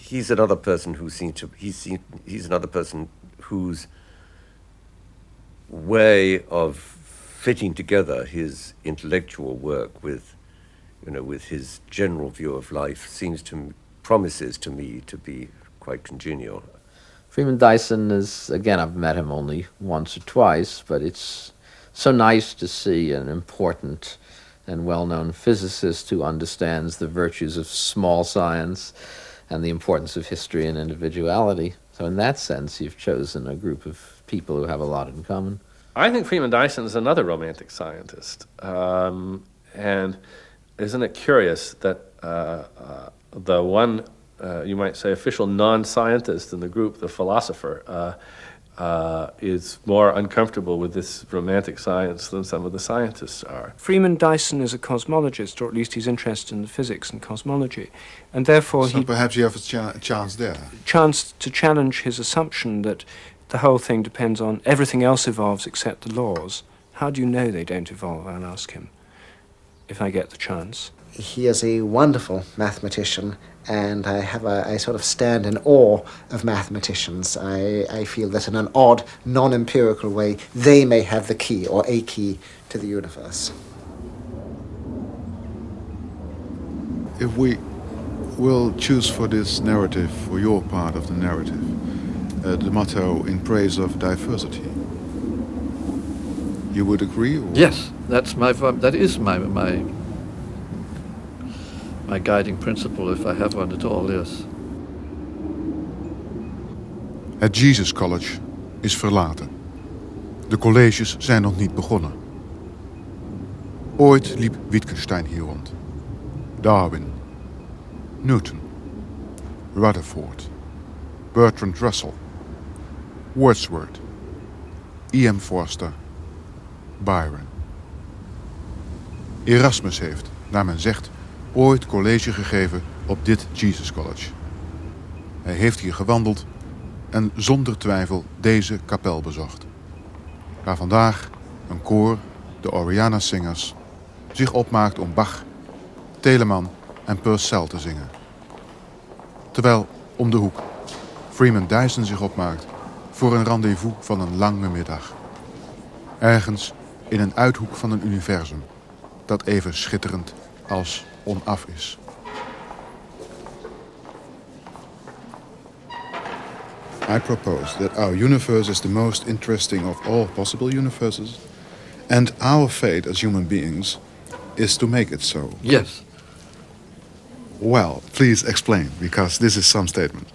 he's another person who he's another person whose way of fitting together his intellectual work with his general view of life promises to me to be quite congenial. Freeman Dyson is, again, I've met him only once or twice, but it's so nice to see an important and well-known physicist who understands the virtues of small science and the importance of history and individuality. So in that sense, you've chosen a group of people who have a lot in common. I think Freeman Dyson is another romantic scientist. And isn't it curious that the one, you might say, official non-scientist in the group, the philosopher, is more uncomfortable with this romantic science than some of the scientists are. Freeman Dyson is a cosmologist, or at least he's interested in the physics and cosmology, and therefore perhaps you have a chance there. Chance to challenge his assumption that the whole thing depends on everything else evolves except the laws. How do you know they don't evolve? I'll ask him if I get the chance. He is a wonderful mathematician, and I sort of stand in awe of mathematicians. I feel that in an odd, non-empirical way, they may have the key, or a key, to the universe. If we will choose for this narrative, for your part of the narrative, the motto in praise of diversity, you would agree? Or? Yes, that is my guiding principle, if I have one at all, yes. Het Jesus College is verlaten. De colleges zijn nog niet begonnen. Ooit liep Wittgenstein hier rond. Darwin, Newton, Rutherford, Bertrand Russell, Wordsworth, E.M. Forster, Byron. Erasmus heeft, naar men zegt, ooit college gegeven op dit Jesus College. Hij heeft hier gewandeld en zonder twijfel deze kapel bezocht, waar vandaag een koor, de Oriana Singers, zich opmaakt om Bach, Telemann en Purcell te zingen. Terwijl om de hoek Freeman Dyson zich opmaakt voor een rendezvous van een lange middag. Ergens in een uithoek van een universum dat even schitterend als onaf is. I propose that our universe is the most interesting of all possible universes, and our fate as human beings is to make it so. Yes. Well, please explain, because this is some statement.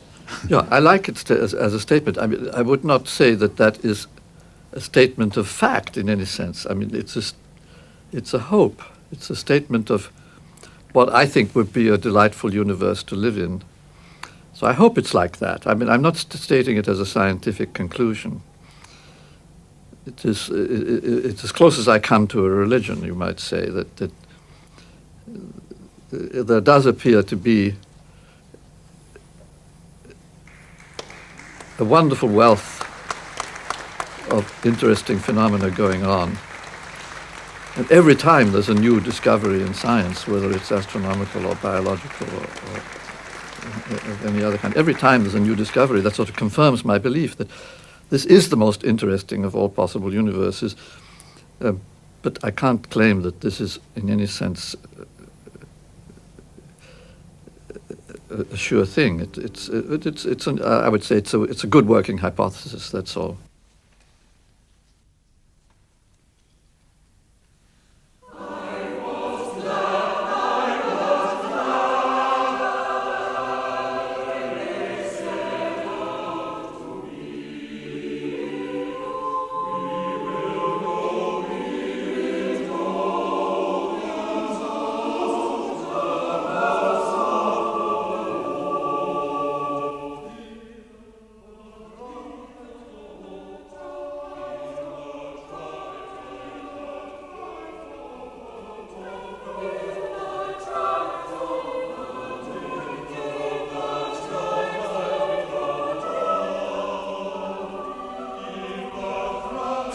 Yeah, I like it as a statement. I mean, I would not say that is a statement of fact in any sense. I mean, it's a hope. It's a statement of what I think would be a delightful universe to live in. So I hope it's like that. I mean, I'm not stating it as a scientific conclusion. It's as close as I come to a religion, you might say, that there does appear to be a wonderful wealth of interesting phenomena going on. And every time there's a new discovery in science, whether it's astronomical or biological or of any other kind, every time there's a new discovery, that sort of confirms my belief that this is the most interesting of all possible universes. But I can't claim that this is in any sense a sure thing. I would say it's a good working hypothesis, that's all.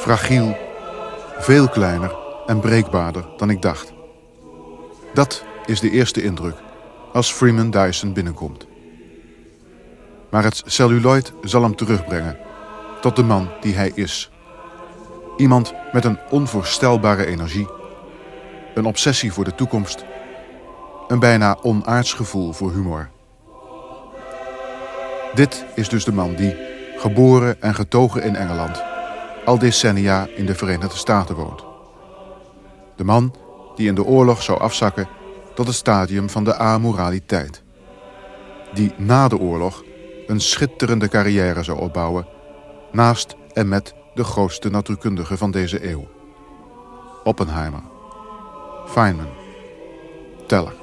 Fragiel, veel kleiner en breekbaarder dan ik dacht. Dat is de eerste indruk als Freeman Dyson binnenkomt. Maar het celluloid zal hem terugbrengen tot de man die hij is. Iemand met een onvoorstelbare energie, een obsessie voor de toekomst, een bijna onaards gevoel voor humor. Dit is dus de man die, geboren en getogen in Engeland, al decennia in de Verenigde Staten woont. De man die in de oorlog zou afzakken tot het stadium van de amoraliteit. Die na de oorlog een schitterende carrière zou opbouwen, naast en met de grootste natuurkundige van deze eeuw. Oppenheimer, Feynman, Teller.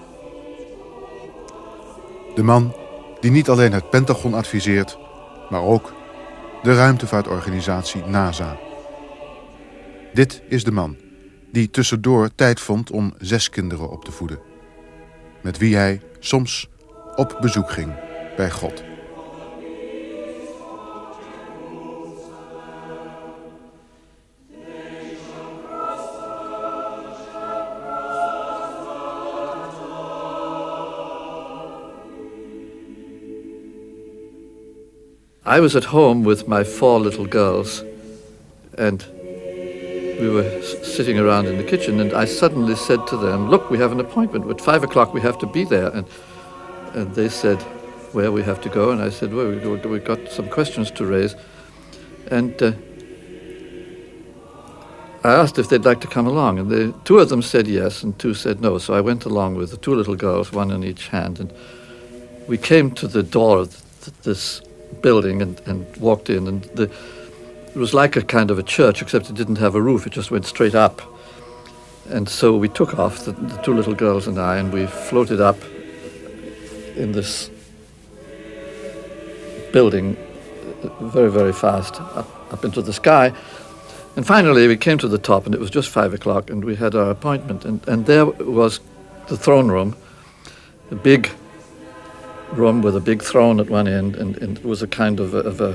De man die niet alleen het Pentagon adviseert, maar ook de ruimtevaartorganisatie NASA. Dit is de man die tussendoor tijd vond om 6 kinderen op te voeden, met wie hij soms op bezoek ging bij God. I was at home with my 4 little girls, and we were sitting around in the kitchen, and I suddenly said to them, "Look, we have an appointment. At 5 o'clock we have to be there." And they said, "Where we have to go?" And I said, "Well, we've got some questions to raise." And I asked if they'd like to come along, and 2 of them said yes, and 2 said no. So I went along with the 2 little girls, 1 in each hand, and we came to the door of this building and walked in, and it was like a kind of a church, except it didn't have a roof. It just went straight up. And so we took off, the 2 little girls and I, and we floated up in this building very, very fast up into the sky. And finally we came to the top, and it was just 5 o'clock, and we had our appointment. And there was the throne room, a big room with a big throne at one end, and it was a kind of a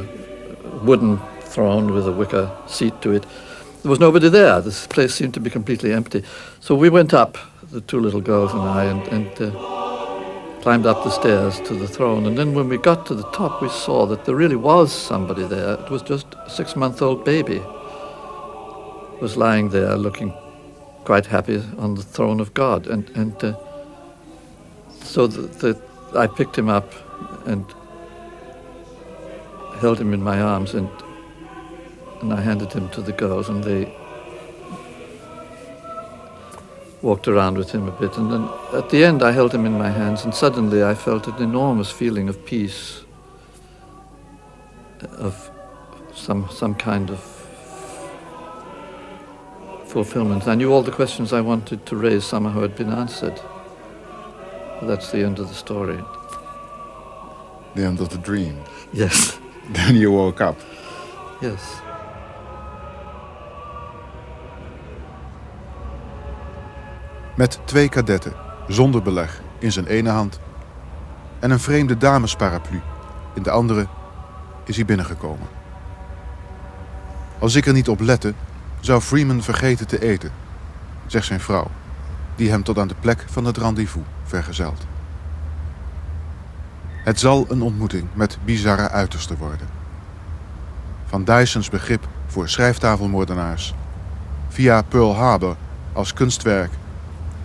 wooden throne with a wicker seat to it. There was nobody there. This place seemed to be completely empty. So we went up, the 2 little girls and I, and climbed up the stairs to the throne. And then when we got to the top, we saw that there really was somebody there. It was just a 6-month-old baby was lying there looking quite happy on the throne of God. So I picked him up and held him in my arms, and I handed him to the girls, and they walked around with him a bit. And then at the end I held him in my hands, and suddenly I felt an enormous feeling of peace, of some kind of fulfillment. I knew all the questions I wanted to raise somehow had been answered. That's the end of the story. The end of the dream. Yes. Then you woke up. Yes. Met 2 kadetten, zonder beleg, in zijn ene hand en een vreemde damesparaplu in de andere is hij binnengekomen. Als ik er niet op lette, zou Freeman vergeten te eten, zegt zijn vrouw, die hem tot aan de plek van het rendezvous vergezelt. Het zal een ontmoeting met bizarre uitersten worden. Van Dysons begrip voor schrijftafelmoordenaars, via Pearl Harbor als kunstwerk,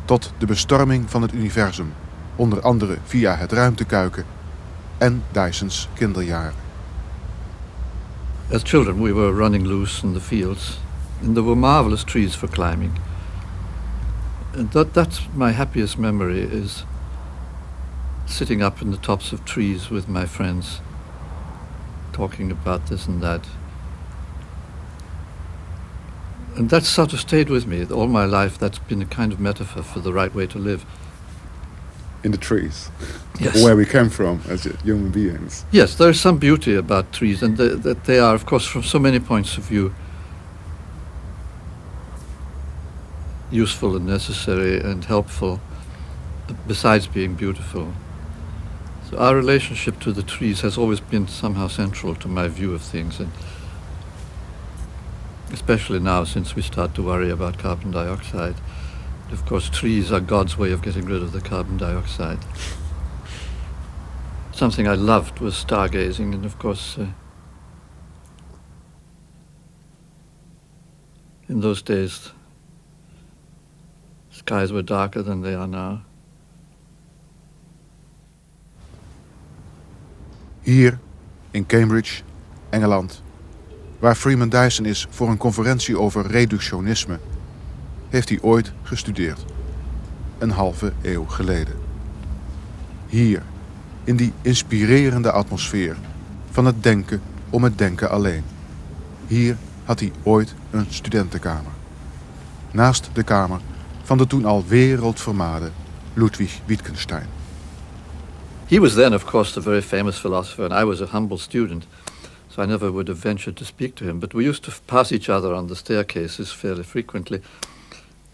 tot de bestorming van het universum, onder andere via het ruimtekuiken en Dysons kinderjaren. As children we were running loose in the fields, and there were marvelous trees for climbing. And that's my happiest memory, is sitting up in the tops of trees with my friends, talking about this and that. And that sort of stayed with me all my life. That's been a kind of metaphor for the right way to live. In the trees. Yes. Where we came from as human beings. Yes, there is some beauty about trees, and that they are, of course, from so many points of view, useful and necessary and helpful, besides being beautiful. So our relationship to the trees has always been somehow central to my view of things, and especially now, since we start to worry about carbon dioxide. Of course, trees are God's way of getting rid of the carbon dioxide. something I loved was stargazing, and of course, in those days, skies were darker than they are now. Hier, in Cambridge, Engeland, waar Freeman Dyson is voor een conferentie over reductionisme, heeft hij ooit gestudeerd. Een halve eeuw geleden. Hier, in die inspirerende atmosfeer van het denken om het denken alleen. Hier had hij ooit een studentenkamer. Naast de kamer van de toen al wereldvermade Ludwig Wittgenstein. He was then, of course, a very famous philosopher, and I was a humble student, so I never would have ventured to speak to him. But we used to pass each other on the staircases fairly frequently.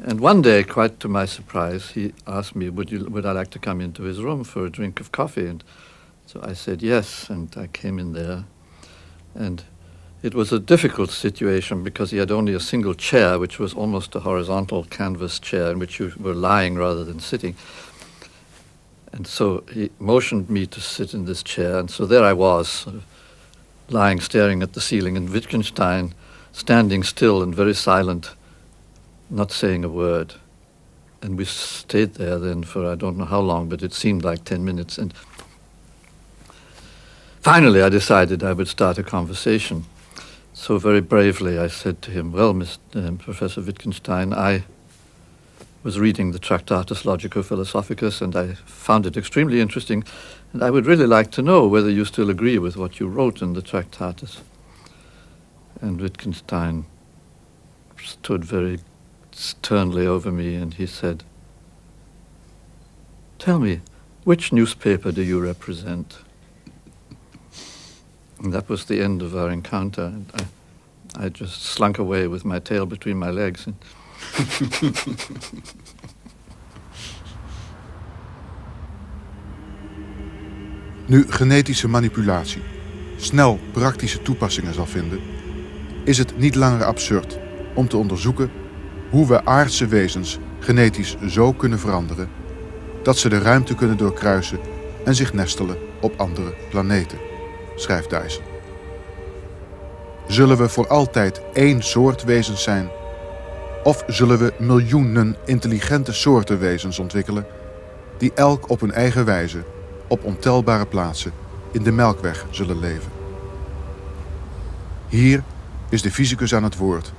And one day, quite to my surprise, he asked me, would I like to come into his room for a drink of coffee? And so I said yes, and I came in there. And it was a difficult situation because he had only a single chair, which was almost a horizontal canvas chair in which you were lying rather than sitting. And so he motioned me to sit in this chair, and so there I was, sort of lying, staring at the ceiling, and Wittgenstein standing still and very silent, not saying a word. And we stayed there then for I don't know how long, but it seemed like 10 minutes. And finally I decided I would start a conversation. So very bravely I said to him, well, Professor Wittgenstein, I was reading the Tractatus Logico-Philosophicus, and I found it extremely interesting, and I would really like to know whether you still agree with what you wrote in the Tractatus. And Wittgenstein stood very sternly over me, and he said, tell me, which newspaper do you represent? And that was the end of our encounter, and I just slunk away with my tail between my legs. And Nu genetische manipulatie snel praktische toepassingen zal vinden, is het niet langer absurd om te onderzoeken hoe we aardse wezens genetisch zo kunnen veranderen dat ze de ruimte kunnen doorkruisen en zich nestelen op andere planeten, schrijft Dyson. Zullen we voor altijd één soort wezens zijn? Of zullen we miljoenen intelligente soorten wezens ontwikkelen die elk op hun eigen wijze op ontelbare plaatsen in de Melkweg zullen leven? Hier is de fysicus aan het woord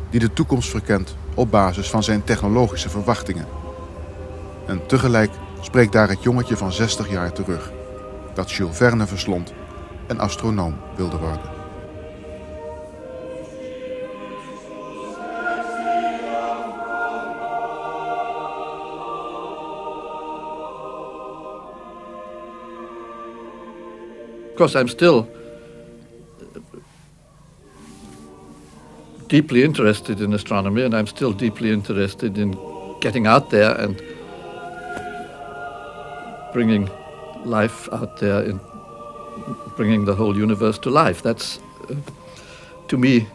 die de toekomst verkent op basis van zijn technologische verwachtingen. En tegelijk spreekt daar het jongetje van 60 jaar terug dat Jules Verne verslond en astronoom wilde worden. Of course, I'm still deeply interested in astronomy, and I'm still deeply interested in getting out there and bringing life out there, and bringing the whole universe to life. That's, to me,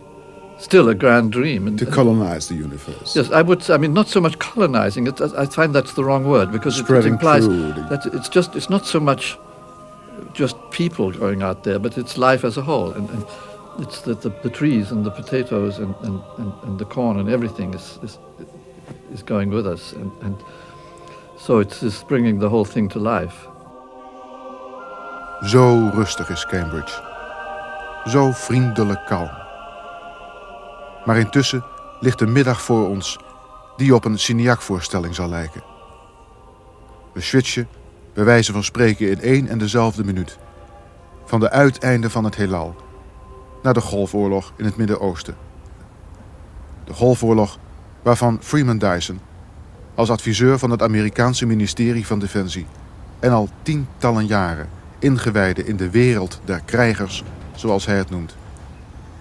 still a grand dream. And, To colonize the universe. yes, I mean, not so much colonizing. I find that's the wrong word, because it implies that it's not so much just people going out there, but it's life as a whole, and it's the trees and the potatoes and the corn and everything is going with us, and so it's bringing the whole thing to life. Zo rustig is Cambridge. Zo vriendelijk kalm. Maar intussen ligt een middag voor ons die op een Signac-voorstelling zal lijken. We switchen, bij wijze van spreken, in één en dezelfde minuut. Van de uiteinden van het heelal naar de Golfoorlog in het Midden-Oosten. De Golfoorlog waarvan Freeman Dyson, als adviseur van het Amerikaanse ministerie van Defensie en al tientallen jaren ingewijde in de wereld der krijgers, zoals hij het noemt,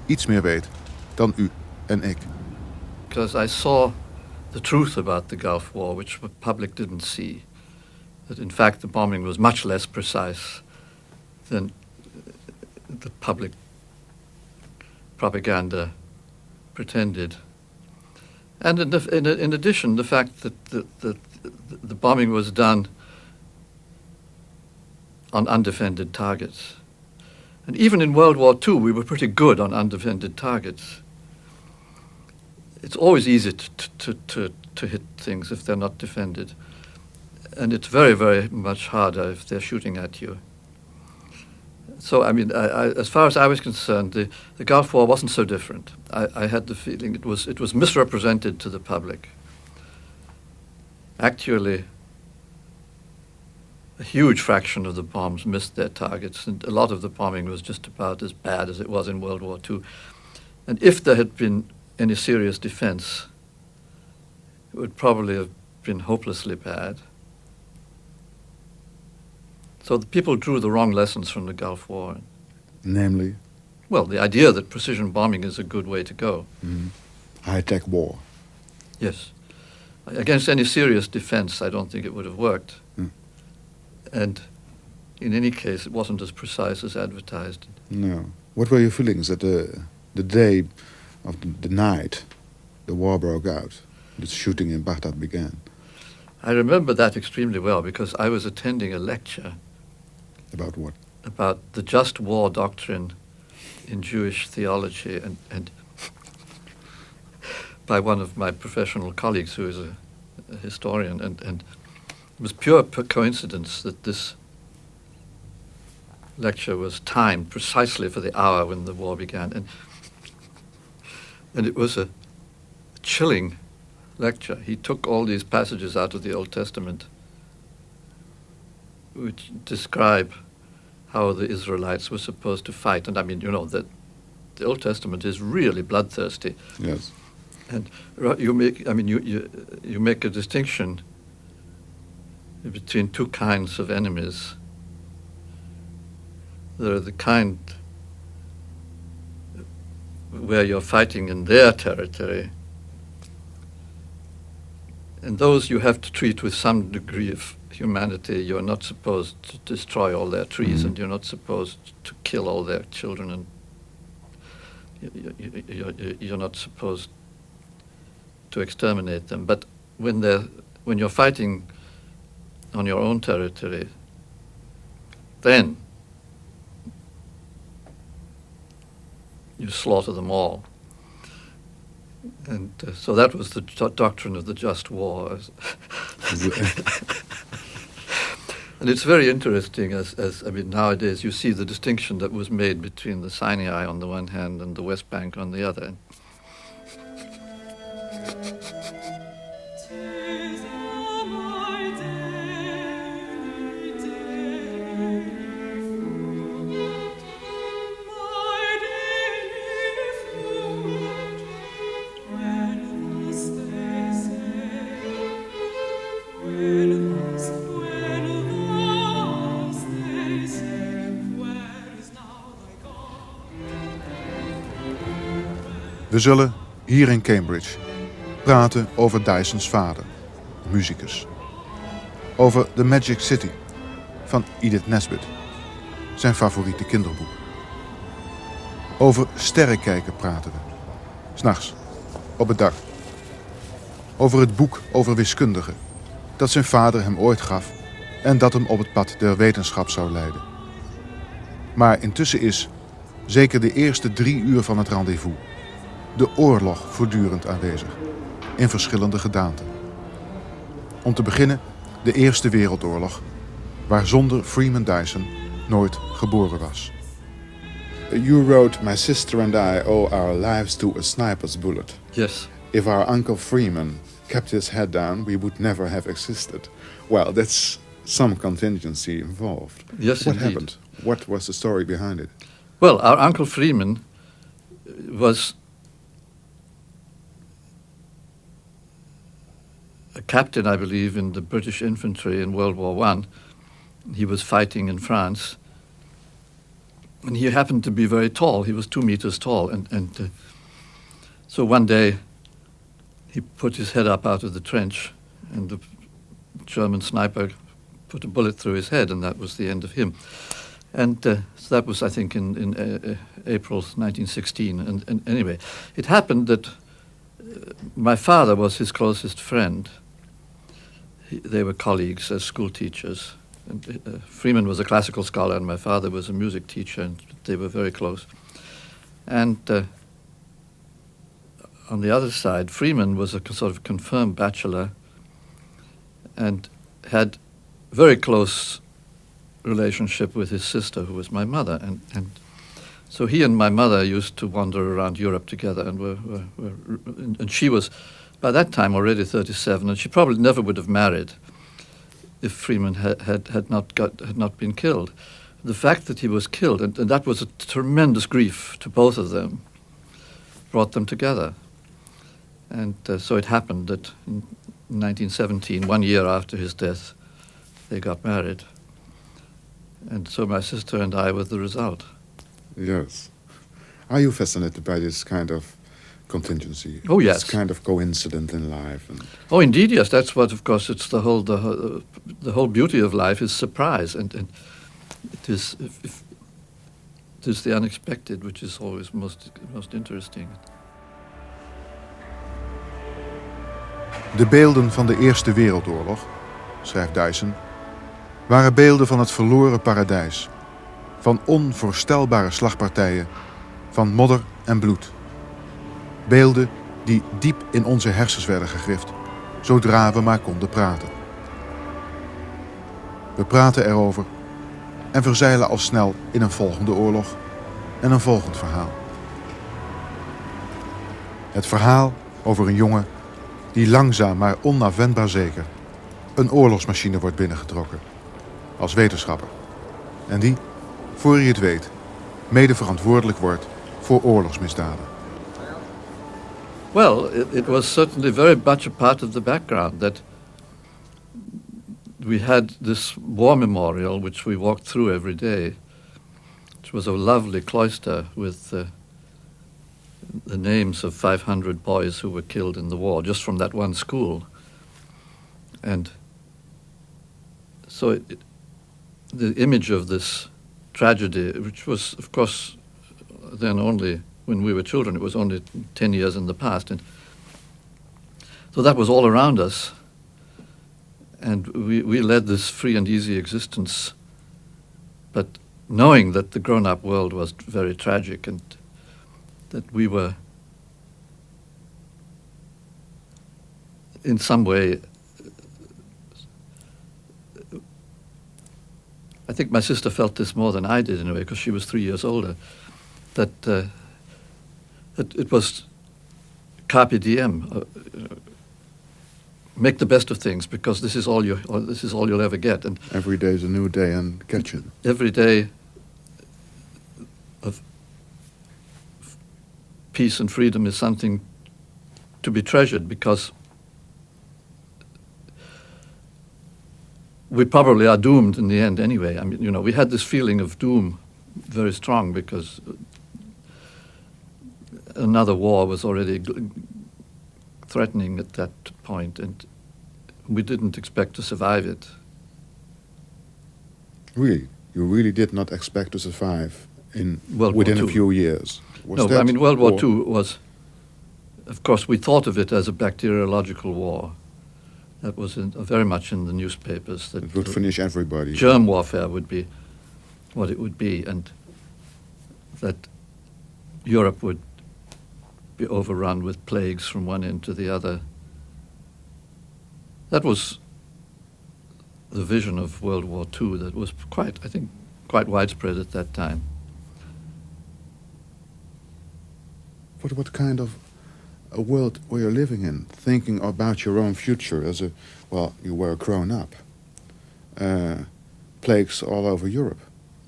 iets meer weet dan u en ik. Because I saw the truth about the Gulf War, which the public didn't see. That in fact the bombing was much less precise than the public propaganda pretended. And in addition, the fact that the bombing was done on undefended targets. And even in World War II, we were pretty good on undefended targets. It's always easy to hit things if they're not defended. And it's very, very much harder if they're shooting at you. So, I mean, as far as I was concerned, the Gulf War wasn't so different. I had the feeling it was misrepresented to the public. Actually, a huge fraction of the bombs missed their targets, and a lot of the bombing was just about as bad as it was in World War II. And if there had been any serious defense, it would probably have been hopelessly bad. So the people drew the wrong lessons from the Gulf War. Namely? Well, the idea that precision bombing is a good way to go. High-tech war. Yes. Against any serious defense, I don't think it would have worked. And in any case, it wasn't as precise as advertised. No. What were your feelings at the day of the night the war broke out, the shooting in Baghdad began? I remember that extremely well because I was attending a lecture. About what? About the just war doctrine in Jewish theology, and by one of my professional colleagues who is a historian, and it was pure coincidence that this lecture was timed precisely for the hour when the war began, and it was a chilling lecture. He took all these passages out of the Old Testament which describe how the Israelites were supposed to fight. And I mean, you know, that the Old Testament is really bloodthirsty. Yes. And you make a distinction between two kinds of enemies. There are the kind where you're fighting in their territory, and those you have to treat with some degree of humanity. You're not supposed to destroy all their trees, and you're not supposed to kill all their children, and you're not supposed to exterminate them. But when you're fighting on your own territory, then you slaughter them all. And so that was the doctrine of the just war. And it's very interesting, as I mean, nowadays you see the distinction that was made between the Sinai on the one hand and the West Bank on the other. We zullen hier in Cambridge praten over Dysons vader, muzikus. Over The Magic City van Edith Nesbit, zijn favoriete kinderboek. Over sterrenkijken praten we, 's nachts, op het dak. Over het boek over wiskundigen, dat zijn vader hem ooit gaf en dat hem op het pad der wetenschap zou leiden. Maar intussen is, zeker de eerste 3 uur van het rendezvous, de oorlog voortdurend aanwezig, in verschillende gedaanten. Om te beginnen de Eerste Wereldoorlog, waar zonder Freeman Dyson nooit geboren was. You wrote, "My sister and I owe our lives to a sniper's bullet. Yes. If our Uncle Freeman kept his head down, we would never have existed." Well, that's some contingency involved. Yes, what indeed. happened? What was the story behind it? Well, our Uncle Freeman was a captain, I believe, in the British infantry in World War I. He was fighting in France. And he happened to be very tall. He was 2 meters tall. And so one day he put his head up out of the trench, and the German sniper put a bullet through his head, and that was the end of him. And so that was, I think, in April 1916. And anyway, it happened that my father was his closest friend. They were colleagues as school teachers. And Freeman was a classical scholar, and my father was a music teacher, and they were very close. And on the other side, Freeman was a sort of confirmed bachelor and had very close relationship with his sister, who was my mother. And so he and my mother used to wander around Europe together, and she was, by that time, already 37, and she probably never would have married if Freeman had not been killed. The fact that he was killed, and that was a tremendous grief to both of them, brought them together. And so it happened that in 1917, 1 year after his death, they got married. And so my sister and I were the result. Yes. Are you fascinated by this kind of contingency? Oh, yes. This kind of coincidence in life? And Oh, indeed, yes. That's what, of course, it's the whole beauty of life is surprise, and it is it is the unexpected, which is always most interesting. De beelden van de Eerste Wereldoorlog, schrijft Dyson, waren beelden van het verloren paradijs. Van onvoorstelbare slagpartijen, van modder en bloed. Beelden die diep in onze hersens werden gegrift, zodra we maar konden praten. We praten erover en verzeilen al snel in een volgende oorlog en een volgend verhaal. Het verhaal over een jongen die langzaam maar onafwendbaar zeker een oorlogsmachine wordt binnengetrokken, als wetenschapper. En die, voor je het weet, mede verantwoordelijk wordt voor oorlogsmisdaden. Well, it was certainly very much a part of the background that we had this war memorial which we walked through every day, which was a lovely cloister with the names of 500 boys who were killed in the war, just from that one school. And so the image of this tragedy, which was, of course, then only when we were children, it was only 10 years in the past. And so that was all around us. And we led this free and easy existence, but knowing that the grown-up world was very tragic and that we were in some way, I think my sister felt this more than I did in a way, because she was 3 years older, that it was carpe diem, make the best of things, because this is all you'll ever get. And Every day is a new day and catch it. every day of peace and freedom is something to be treasured, because we probably are doomed in the end anyway. I mean, we had this feeling of doom very strong because another war was already threatening at that point, and we didn't expect to survive it. Really? You really did not expect to survive War within a II. few years? No, I mean, World War II was, of course, we thought of it as a bacteriological war. That was very much in the newspapers. That It would finish everybody. germ warfare would be what it would be, and that Europe would be overrun with plagues from one end to the other. That was the vision of World War II that was quite widespread at that time. What kind of a world were you living in? Thinking about your own future you were grown up. Plagues all over Europe.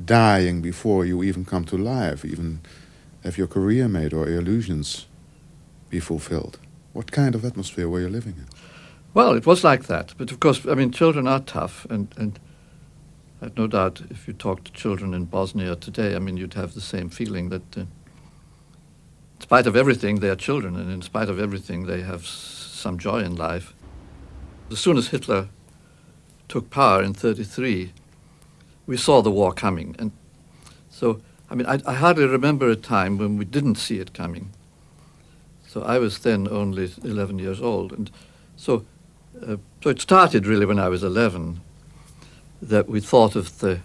Dying before you even come to life, even have your career made or illusions be fulfilled. What kind of atmosphere were you living in? Well, it was like that. But of course, I mean, children are tough. And I have no doubt if you talk to children in Bosnia today, I mean, you'd have the same feeling that in spite of everything, they are children. And in spite of everything, they have some joy in life. As soon as Hitler took power in 1933, we saw the war coming. And so, I mean, I hardly remember a time when we didn't see it coming. So I was then only 11 years old. And so it started really when I was 11. that we thought of the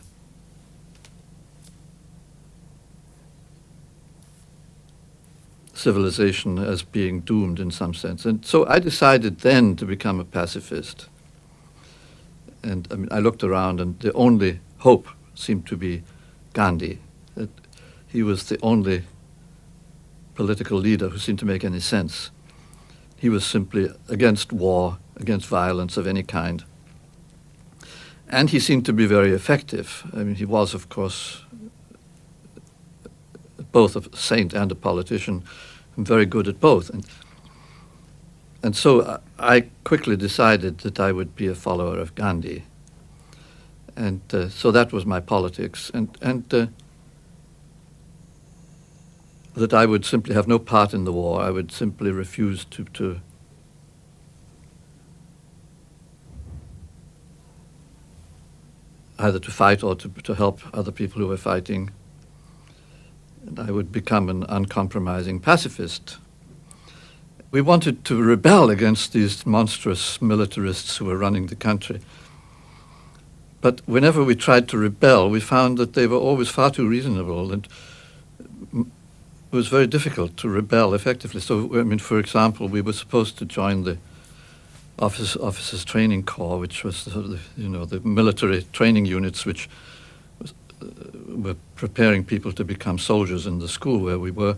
civilization as being doomed in some sense. And so I decided then to become a pacifist. And I mean, I looked around, and the only hope seemed to be Gandhi. That he was the only political leader who seemed to make any sense. He was simply against war, against violence of any kind. And he seemed to be very effective. I mean, he was, of course, both a saint and a politician, and very good at both. And so I quickly decided that I would be a follower of Gandhi. And so that was my politics. And that I would simply have no part in the war. I would simply refuse to either to fight or to help other people who were fighting. And I would become an uncompromising pacifist. We wanted to rebel against these monstrous militarists who were running the country. But whenever we tried to rebel, we found that they were always far too reasonable, and it was very difficult to rebel effectively. So, I mean, for example, we were supposed to join the Officers Training Corps, which was the military training units which were preparing people to become soldiers in the school where we were.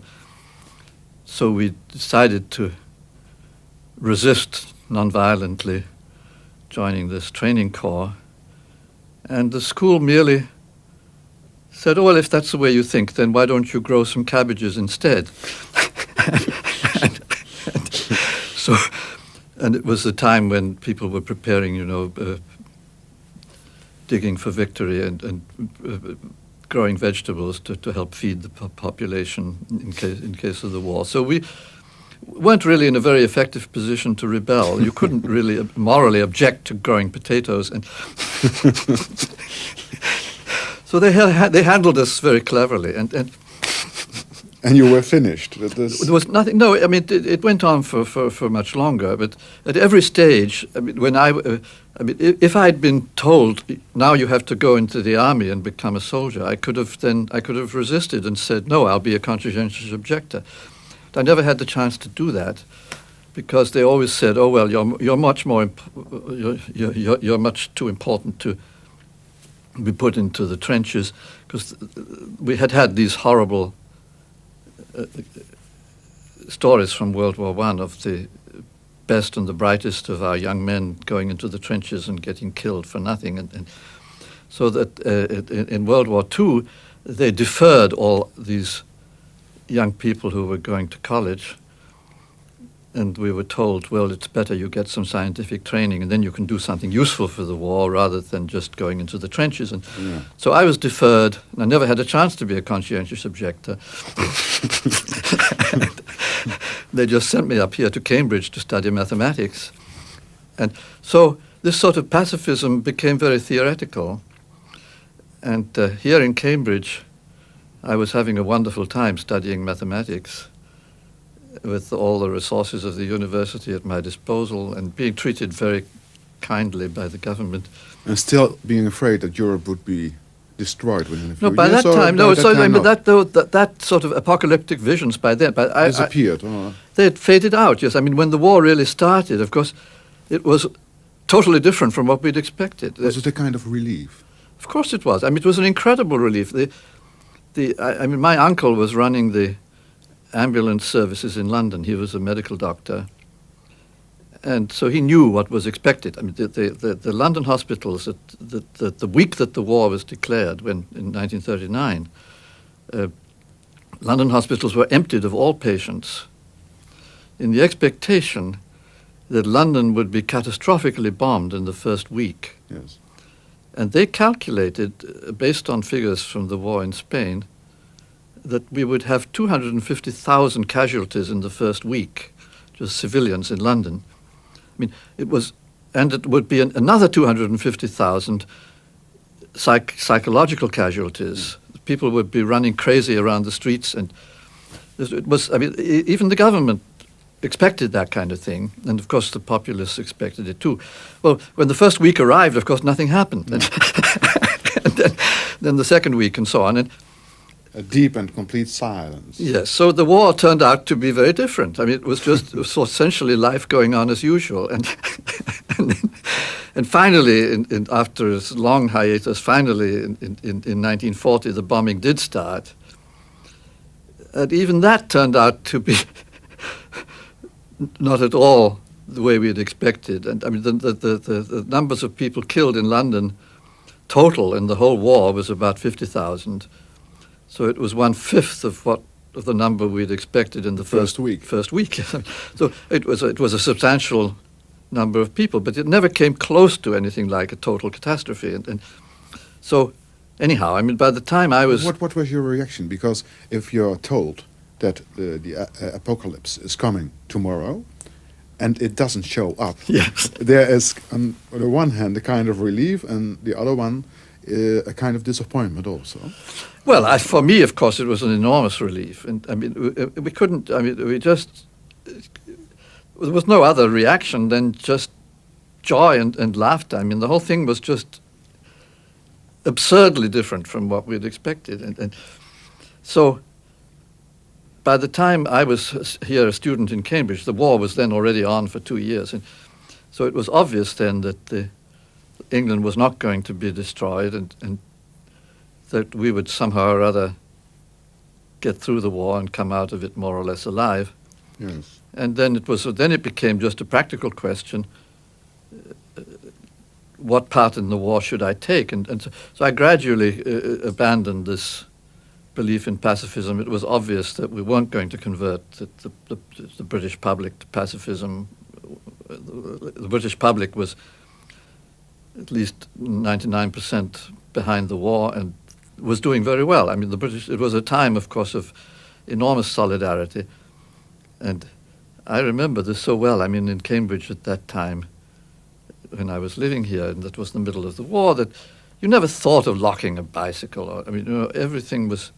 So we decided to resist nonviolently joining this training corps. And the school merely said, oh, well, if that's the way you think, then why don't you grow some cabbages instead? And it was the time when people were preparing, digging for victory and growing vegetables to help feed the population in case of the war. So we weren't really in a very effective position to rebel. You couldn't really morally object to growing potatoes, and so they handled us very cleverly, And you were finished. There was nothing. No, I mean it went on for much longer. But at every stage, I mean, if I'd been told now you have to go into the army and become a soldier, I could have resisted and said no, I'll be a conscientious objector. But I never had the chance to do that, because they always said, oh well, you're much more you're much too important to be put into the trenches, because we had these horrible stories from World War I of the best and the brightest of our young men going into the trenches and getting killed for nothing. And so that in World War II, they deferred all these young people who were going to college. And we were told, well, it's better you get some scientific training and then you can do something useful for the war rather than just going into the trenches. And so I was deferred, and I never had a chance to be a conscientious objector. They just sent me up here to Cambridge to study mathematics. And so this sort of pacifism became very theoretical. And here in Cambridge, I was having a wonderful time studying mathematics, with all the resources of the university at my disposal and being treated very kindly by the government. And still being afraid that Europe would be destroyed within a few No, by years? that time, no. So I mean, that sort of apocalyptic visions by then, but disappeared. They had faded out. Yes, I mean, when the war really started, of course, it was totally different from what we'd expected. Was it a kind of relief? Of course, it was. I mean, it was an incredible relief. I mean, my uncle was running the ambulance services in London. He was a medical doctor, and so he knew what was expected. I mean, the London hospitals, the week that the war was declared, when in 1939, London hospitals were emptied of all patients in the expectation that London would be catastrophically bombed in the first week. Yes. And they calculated, based on figures from the war in Spain, that we would have 250,000 casualties in the first week, just civilians in London. I mean, it would be another 250,000 psychological casualties. People would be running crazy around the streets, and it was. I mean, even the government expected that kind of thing, and of course the populace expected it too. Well, when the first week arrived, of course nothing happened, and then the second week and so on. And a deep and complete silence. yes, so the war turned out to be very different. I mean, it was essentially life going on as usual, and finally, after a long hiatus, finally in 1940 the bombing did start, and even that turned out to be not at all the way we had expected. And I mean, the numbers of people killed in London total in the whole war was about 50,000. So it was 1/5 of the number we'd expected in the first week. So it was a substantial number of people, but it never came close to anything like a total catastrophe. And so anyhow, I mean, by the time I was... What was your reaction? Because if you're told that the apocalypse is coming tomorrow, and it doesn't show up, yes, there is, on the one hand, a kind of relief, and the other one, a kind of disappointment also. Well, for me, of course, it was an enormous relief. And I mean, we couldn't, I mean, there was no other reaction than just joy and laughter. I mean, the whole thing was just absurdly different from what we'd expected. And so by the time I was here a student in Cambridge, the war was then already on for 2 years. And so it was obvious then that England was not going to be destroyed, and that we would somehow or other get through the war and come out of it more or less alive. Yes. And then it became just a practical question: what part in the war should I take? And so I gradually abandoned this belief in pacifism. It was obvious that we weren't going to convert the British public to pacifism. The British public was at least 99% behind the war and was doing very well. I mean, it was a time, of course, of enormous solidarity. And I remember this so well. I mean, in Cambridge at that time, when I was living here, and that was the middle of the war, that you never thought of locking a bicycle. Or, I mean, everything was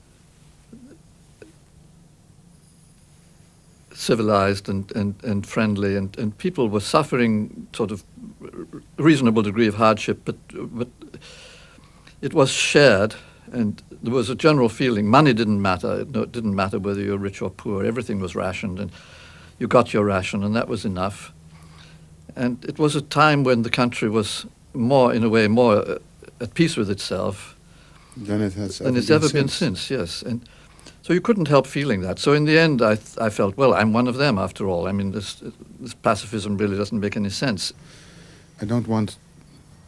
civilized and friendly, and people were suffering sort of reasonable degree of hardship, but it was shared, and there was a general feeling money didn't matter. It didn't matter whether you were rich or poor. Everything was rationed, and you got your ration, and that was enough. And it was a time when the country was more at peace with itself than it has ever been since. Yes. And so you couldn't help feeling that. So in the end, I felt, well, I'm one of them after all. I mean, this pacifism really doesn't make any sense. I don't want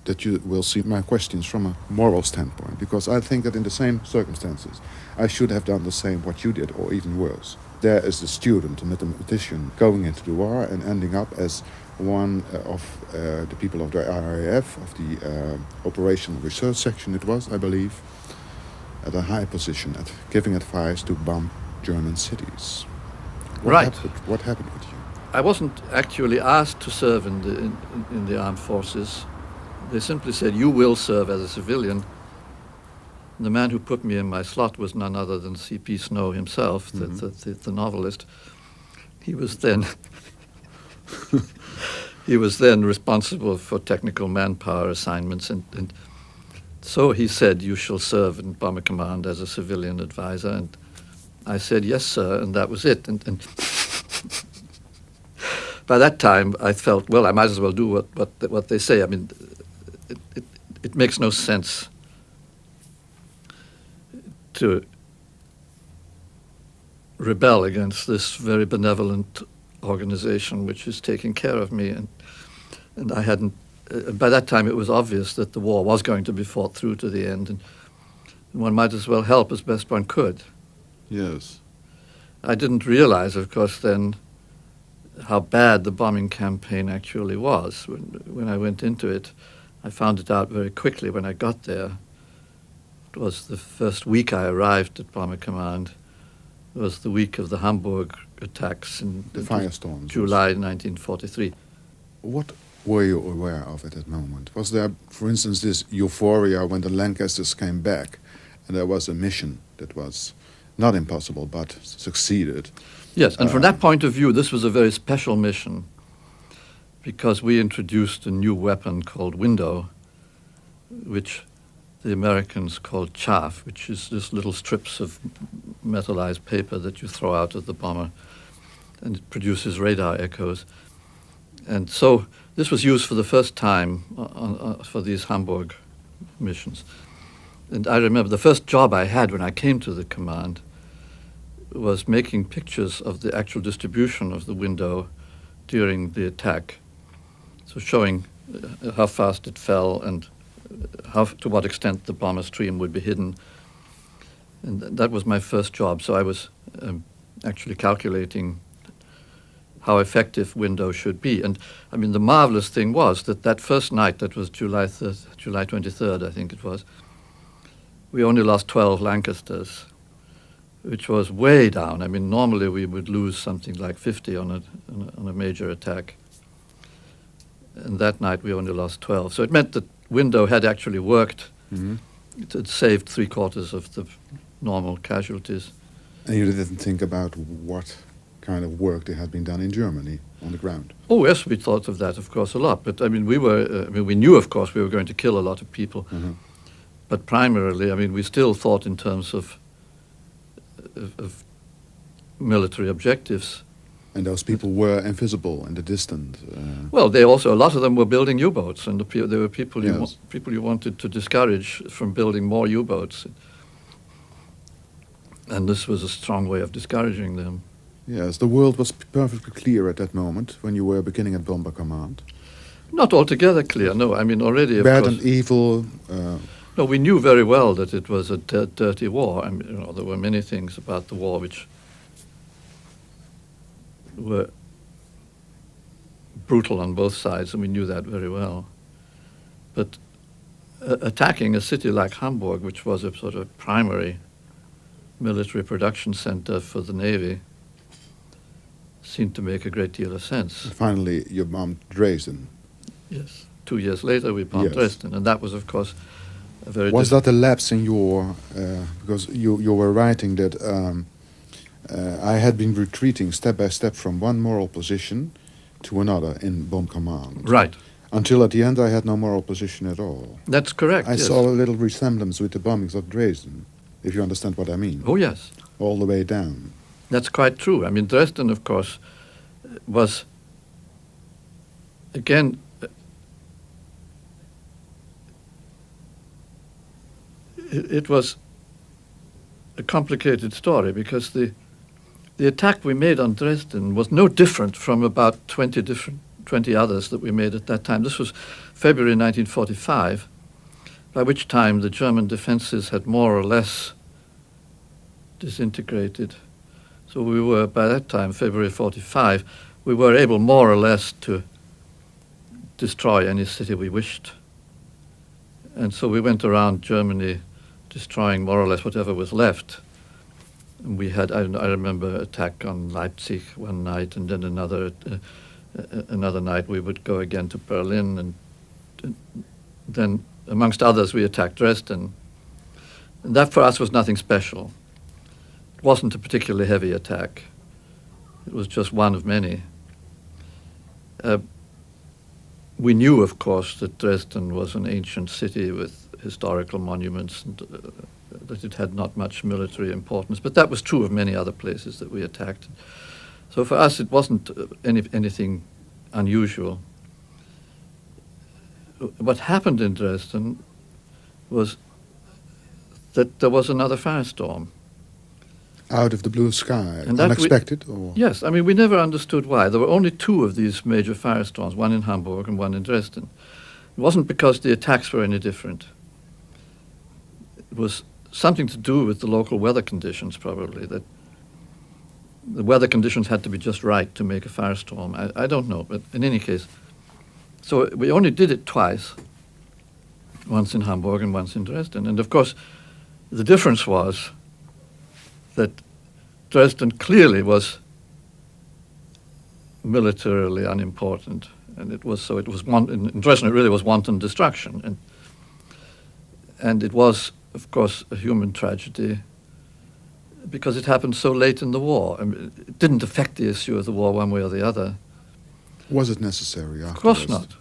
that you will see my questions from a moral standpoint, because I think that in the same circumstances, I should have done the same what you did, or even worse. There is the student, a mathematician, going into the war and ending up as one of the people of the RAF, of the Operational Research Section it was, I believe, at a high position, at giving advice to bomb German cities. What happened with you? I wasn't actually asked to serve in the armed forces. They simply said, you will serve as a civilian. And the man who put me in my slot was none other than C.P. Snow himself, the novelist. He was then responsible for technical manpower assignments, and so he said, you shall serve in Bomber Command as a civilian advisor. And I said, yes, sir, and that was it. And by that time, I felt, well, I might as well do what they say. I mean, it makes no sense to rebel against this very benevolent organization which is taking care of me. And I hadn't, by that time it was obvious that the war was going to be fought through to the end, and one might as well help as best one could. Yes. I didn't realize, of course, then how bad the bombing campaign actually was. When I went into it, I found it out very quickly when I got there. It was the first week I arrived at Bomber Command. It was the week of the Hamburg attacks in the firestorms, July 1943. What were you aware of at that moment? Was there, for instance, this euphoria when the Lancasters came back and there was a mission that was not impossible, but succeeded. Yes, and from that point of view, this was a very special mission because we introduced a new weapon called window, which the Americans called chaff, which is just little strips of metallized paper that you throw out at the bomber, and it produces radar echoes. And so this was used for the first time for these Hamburg missions. And I remember the first job I had when I came to the command was making pictures of the actual distribution of the window during the attack. So showing how fast it fell and to what extent the bomber stream would be hidden. And that was my first job. So I was actually calculating how effective window should be. And I mean, the marvelous thing was that first night, that was July 23rd, I think it was, we only lost 12 Lancasters, which was way down. I mean, normally we would lose something like 50 on a major attack. And that night we only lost 12. So it meant that window had actually worked. Mm-hmm. It had saved 3/4 of the normal casualties. And you didn't think about what kind of work that had been done in Germany on the ground? Oh yes, we thought of that, of course, a lot. But I mean, we knew, of course, we were going to kill a lot of people. Mm-hmm. But primarily, I mean, we still thought in terms of military objectives. And those people were invisible in the distance. Well, a lot of them were building U-boats, and there were people Yes. people you wanted to discourage from building more U-boats. And this was a strong way of discouraging them. Yes, the world was perfectly clear at that moment when you were beginning at Bomber Command. Not altogether clear, no. I mean, already, of Bad course. and evil. No, we knew very well that it was a dirty war. I mean, there were many things about the war which were brutal on both sides, and we knew that very well. But attacking a city like Hamburg, which was a sort of primary military production center for the Navy, seemed to make a great deal of sense. Finally, you bombed Dresden. Yes. 2 years later, we bombed Yes. Dresden, and that was, of course, a very... Was that a lapse in your... because you were writing that I had been retreating step by step from one moral position to another in Bomb Command. Right. Until at the end I had no moral position at all. That's correct, I yes. saw a little resemblance with the bombings of Dresden, if you understand what I mean. Oh, yes. All the way down. That's quite true. I mean, Dresden, of course, was, again, it was a complicated story because the attack we made on Dresden was no different from about 20 others that we made at that time. This was February 1945, by which time the German defenses had more or less disintegrated. So we were, by that time, February 45, we were able more or less to destroy any city we wished. And so we went around Germany destroying more or less whatever was left. And we had, I remember, attack on Leipzig one night, and then another night we would go again to Berlin, and then, amongst others, we attacked Dresden. And that for us was nothing special. It wasn't a particularly heavy attack. It was just one of many. We knew, of course, that Dresden was an ancient city with historical monuments, and that it had not much military importance. But that was true of many other places that we attacked. So for us, it wasn't anything unusual. What happened in Dresden was that there was another firestorm. Out of the blue sky, And that unexpected? Or? Yes, I mean, we never understood why. There were only two of these major firestorms, one in Hamburg and one in Dresden. It wasn't because the attacks were any different. It was something to do with the local weather conditions, probably, that the weather conditions had to be just right to make a firestorm. I don't know, but in any case. So we only did it twice, once in Hamburg and once in Dresden. And of course, the difference was that Dresden clearly was militarily unimportant, and in Dresden it really was wanton destruction, and it was, of course, a human tragedy because it happened so late in the war. I mean, it didn't affect the issue of the war one way or the other. Was it necessary afterwards? Of course not.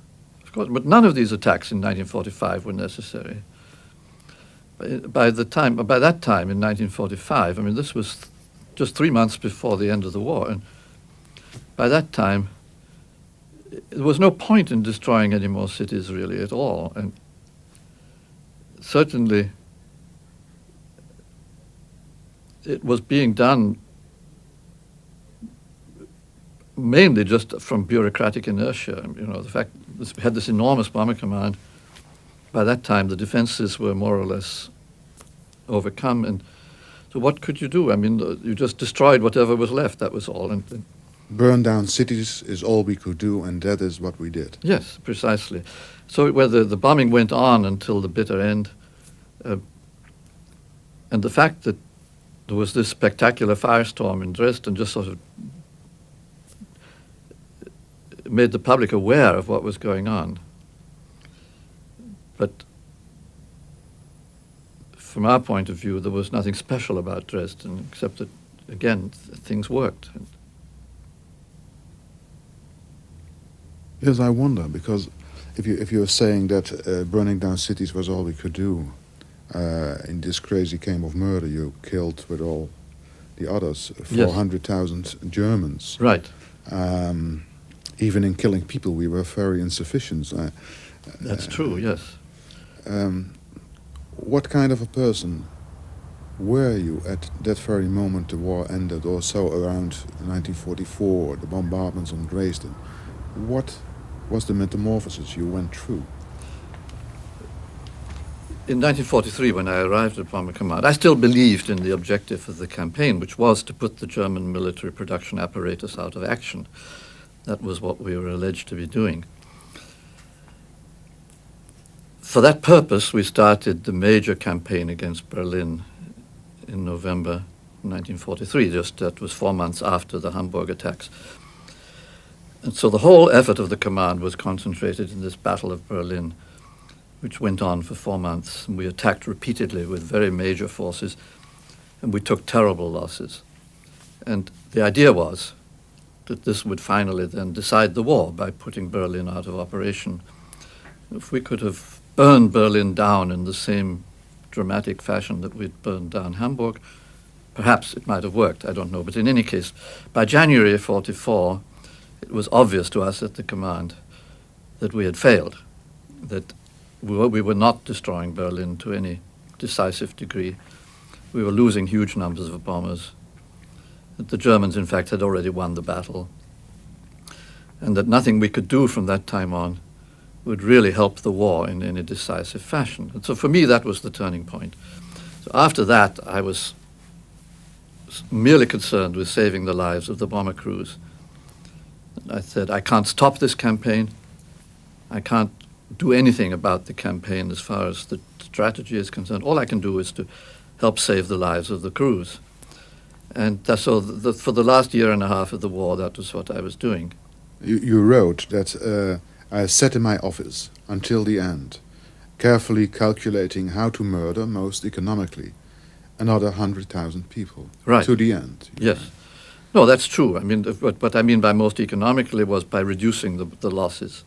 Of course, but none of these attacks in 1945 were necessary. By that time, in 1945, I mean, this was just 3 months before the end of the war, and by that time, there was no point in destroying any more cities really at all, and certainly it was being done mainly just from bureaucratic inertia. You know, the fact that we had this enormous bomber command. By that time, the defenses were more or less overcome, and so what could you do? I mean, you just destroyed whatever was left. That was all. And burn down cities is all we could do, and that is what we did. Yes, precisely. So whether the bombing went on until the bitter end, and the fact that there was this spectacular firestorm in Dresden just sort of made the public aware of what was going on. But from our point of view, there was nothing special about Dresden, except that, again, things worked. Yes, I wonder, because if you're saying that burning down cities was all we could do, in this crazy game of murder, you killed with all the others 400,000 Germans. Right. Even in killing people, we were very insufficient. That's true, yes. What kind of a person were you at that very moment the war ended, or so around 1944, the bombardments on Dresden? What was the metamorphosis you went through? In 1943, when I arrived at Bomber Command, I still believed in the objective of the campaign, which was to put the German military production apparatus out of action. That was what we were alleged to be doing. For that purpose, we started the major campaign against Berlin in November 1943, just that was 4 months after the Hamburg attacks. And so the whole effort of the command was concentrated in this Battle of Berlin, which went on for 4 months. And we attacked repeatedly with very major forces, and we took terrible losses. And the idea was that this would finally then decide the war by putting Berlin out of operation. If we could have burned Berlin down in the same dramatic fashion that we'd burned down Hamburg, perhaps it might have worked, I don't know. But in any case, by January of 1944, it was obvious to us at the command that we had failed, that we were not destroying Berlin to any decisive degree. We were losing huge numbers of bombers, that the Germans, in fact, had already won the battle, and that nothing we could do from that time on would really help the war in any decisive fashion. And so for me, that was the turning point. So after that, I was merely concerned with saving the lives of the bomber crews. And I said, I can't stop this campaign. I can't do anything about the campaign as far as the strategy is concerned. All I can do is to help save the lives of the crews. And so for the last year and a half of the war, that was what I was doing. You wrote that I sat in my office until the end, carefully calculating how to murder most economically another 100,000 people. Right. To the end. Yes. No, that's true. I mean, what I mean by most economically was by reducing the losses.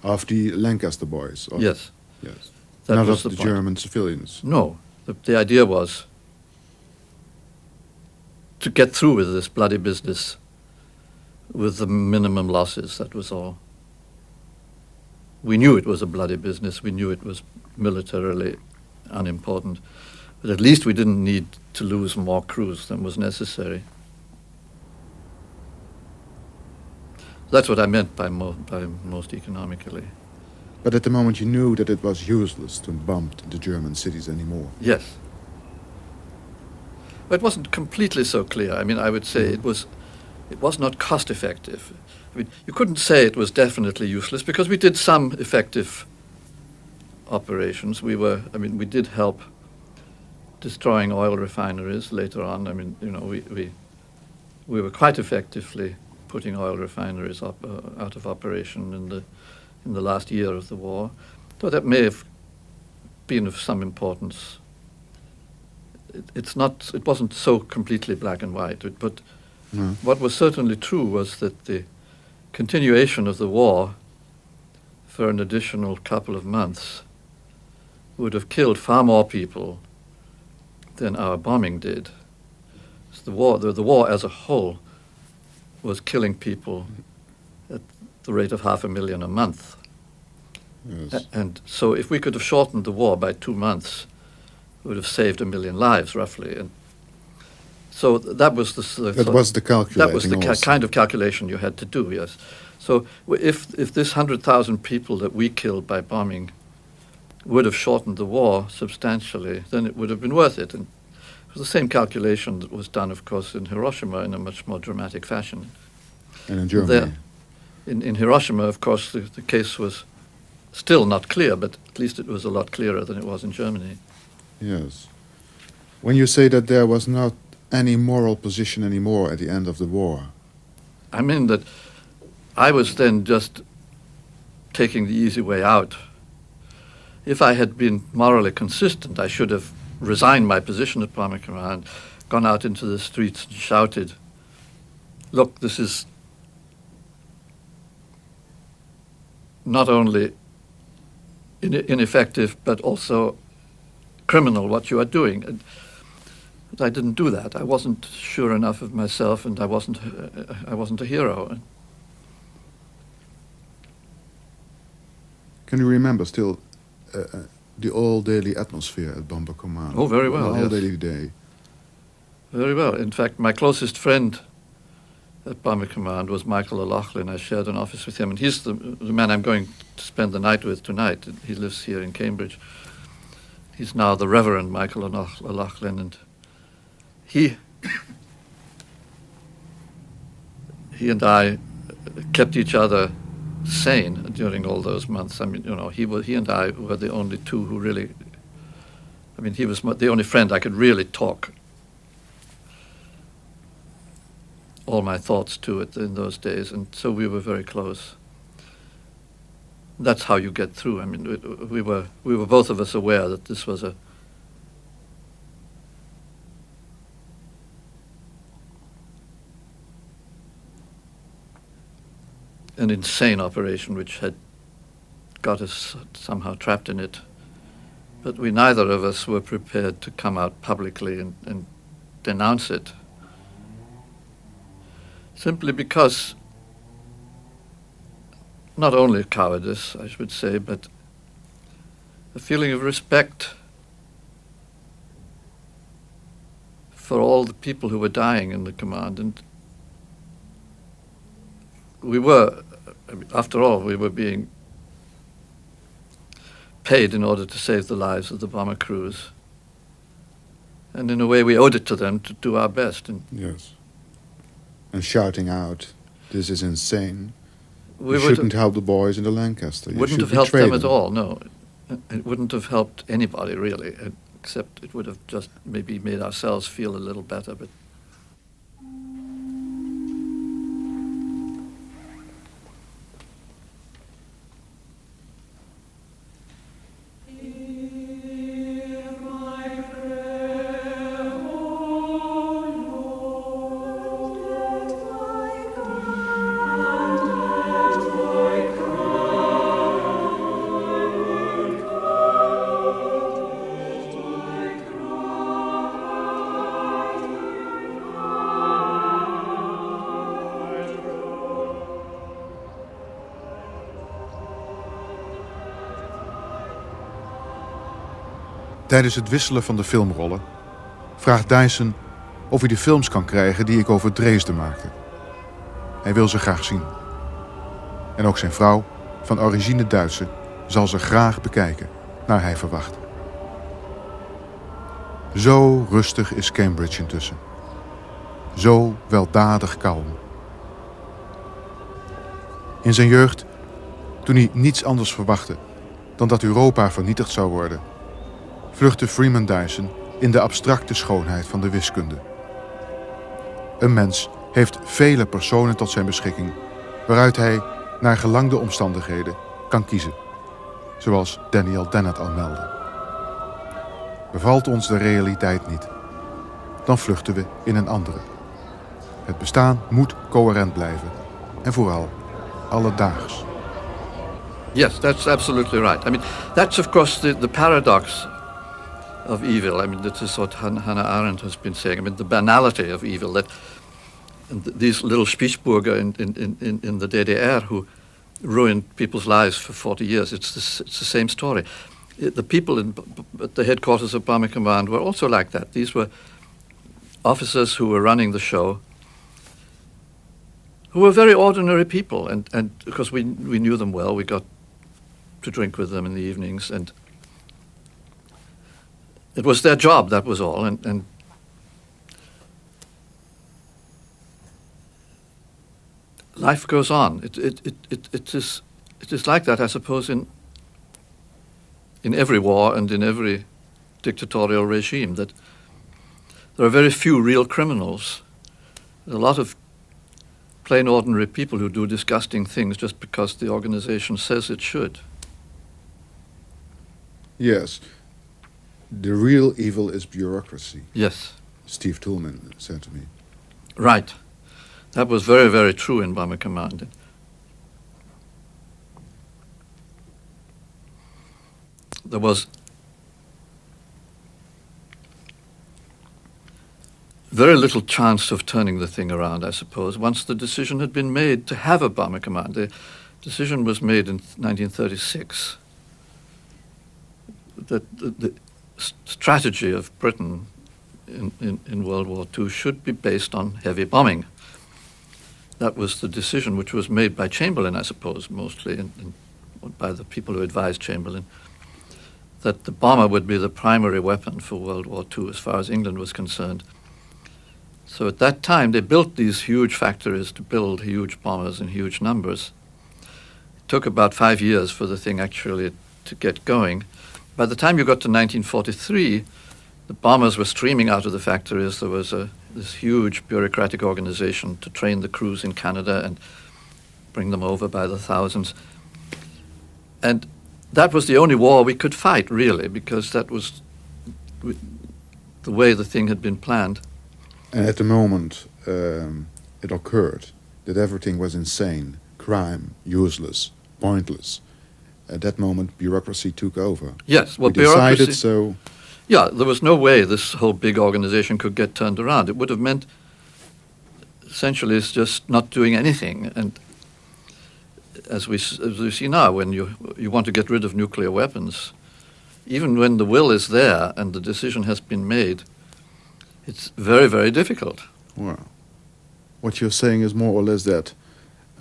Of the Lancaster boys? Yes. Yes. That Not was of the point. German civilians? No. The idea was to get through with this bloody business with the minimum losses, that was all. We knew it was a bloody business, we knew it was militarily unimportant, but at least we didn't need to lose more crews than was necessary. That's what I meant by most economically. But at the moment you knew that it was useless to bomb the German cities anymore. Yes. But it wasn't completely so clear. I mean, I would say it was not cost effective. I mean, you couldn't say it was definitely useless because we did some effective operations. We did help destroying oil refineries later on. I mean, you know, we were quite effectively putting oil refineries out of operation in the last year of the war. So that may have been of some importance it wasn't so completely black and white. But what was certainly true was that the continuation of the war for an additional couple of months would have killed far more people than our bombing did. So the war as a whole was killing people at the rate of 500,000 a month. Yes. And so if we could have shortened the war by 2 months, it would have saved 1 million lives, roughly. And so that was the calculating. That was the kind of calculation you had to do, yes. So if this 100,000 people that we killed by bombing would have shortened the war substantially, then it would have been worth it. And it was the same calculation that was done, of course, in Hiroshima in a much more dramatic fashion. And in Germany. There, in Hiroshima, of course, the case was still not clear, but at least it was a lot clearer than it was in Germany. Yes. When you say that there was not any moral position anymore at the end of the war. I mean that I was then just taking the easy way out. If I had been morally consistent, I should have resigned my position at Bomber Command, gone out into the streets and shouted, look, this is not only ineffective, but also criminal what you are doing. But I didn't do that. I wasn't sure enough of myself, and I wasn't a hero. Can you remember still the all-daily atmosphere at Bomber Command? Oh, very well, The yes. all-daily day. Very well. In fact, my closest friend at Bomber Command was Michael O'Loughlin. I shared an office with him, and he's the man I'm going to spend the night with tonight. He lives here in Cambridge. He's now the Reverend Michael O'Loughlin, and he and I kept each other sane during all those months. I mean, he and I were the only two who really, I mean, he was the only friend I could really talk all my thoughts to it in those days, and so we were very close. That's how you get through. I mean, we were both of us aware that this was an insane operation which had got us somehow trapped in it. But we neither of us were prepared to come out publicly and denounce it. Simply because not only cowardice, I should say, but a feeling of respect for all the people who were dying in the command. And we were, after all, we were being paid in order to save the lives of the bomber crews. And in a way, we owed it to them to do our best. And yes. And shouting out, this is insane. We you shouldn't help the boys in the Lancaster. You wouldn't should have helped betray them at all, no. It wouldn't have helped anybody, really, except it would have just maybe made ourselves feel a little better. But Tijdens het wisselen van de filmrollen vraagt Dyson of hij de films kan krijgen die ik over Dresden maakte. Hij wil ze graag zien. En ook zijn vrouw, van origine Duitse, zal ze graag bekijken, naar hij verwacht. Zo rustig is Cambridge intussen. Zo weldadig kalm. In zijn jeugd, toen hij niets anders verwachtte dan dat Europa vernietigd zou worden, vluchtte Freeman Dyson in de abstracte schoonheid van de wiskunde. Een mens heeft vele personen tot zijn beschikking, waaruit hij, naar gelang de omstandigheden, kan kiezen. Zoals Daniel Dennett al meldde. Bevalt ons de realiteit niet, dan vluchten we in een andere. Het bestaan moet coherent blijven. En vooral alledaags. Yes, that's absolutely right. I mean, that's of course the paradox of evil. I mean, this is what Hannah Arendt has been saying. I mean, the banality of evil, that these little Spitzburger in the DDR who ruined people's lives for 40 years, it's the same story. The people at the headquarters of Bomber Command were also like that. These were officers who were running the show, who were very ordinary people, and because we knew them well, we got to drink with them in the evenings, and it was their job, that was all, and life goes on. It is like that, I suppose, in every war and in every dictatorial regime, that there are very few real criminals. There are a lot of plain ordinary people who do disgusting things just because the organization says it should. Yes. The real evil is bureaucracy. Yes. Steve Toulmin said to me. Right. That was very, very true in Bomber Command. There was very little chance of turning the thing around, I suppose, once the decision had been made to have a Bomber Command. The decision was made in 1936 that the strategy of Britain in World War II should be based on heavy bombing. That was the decision which was made by Chamberlain, I suppose, mostly, and by the people who advised Chamberlain, that the bomber would be the primary weapon for World War II as far as England was concerned. So at that time, they built these huge factories to build huge bombers in huge numbers. It took about 5 years for the thing actually to get going. By the time you got to 1943, the bombers were streaming out of the factories. There was this huge bureaucratic organization to train the crews in Canada and bring them over by the thousands. And that was the only war we could fight, really, because that was the way the thing had been planned. And at the moment it occurred that everything was insane, crime, useless, pointless. At that moment, bureaucracy took over. Yes, well, we decided bureaucracy. So. Yeah, there was no way this whole big organization could get turned around. It would have meant essentially it's just not doing anything. And as we see now, when you want to get rid of nuclear weapons, even when the will is there and the decision has been made, it's very, very difficult. Well, what you're saying is more or less that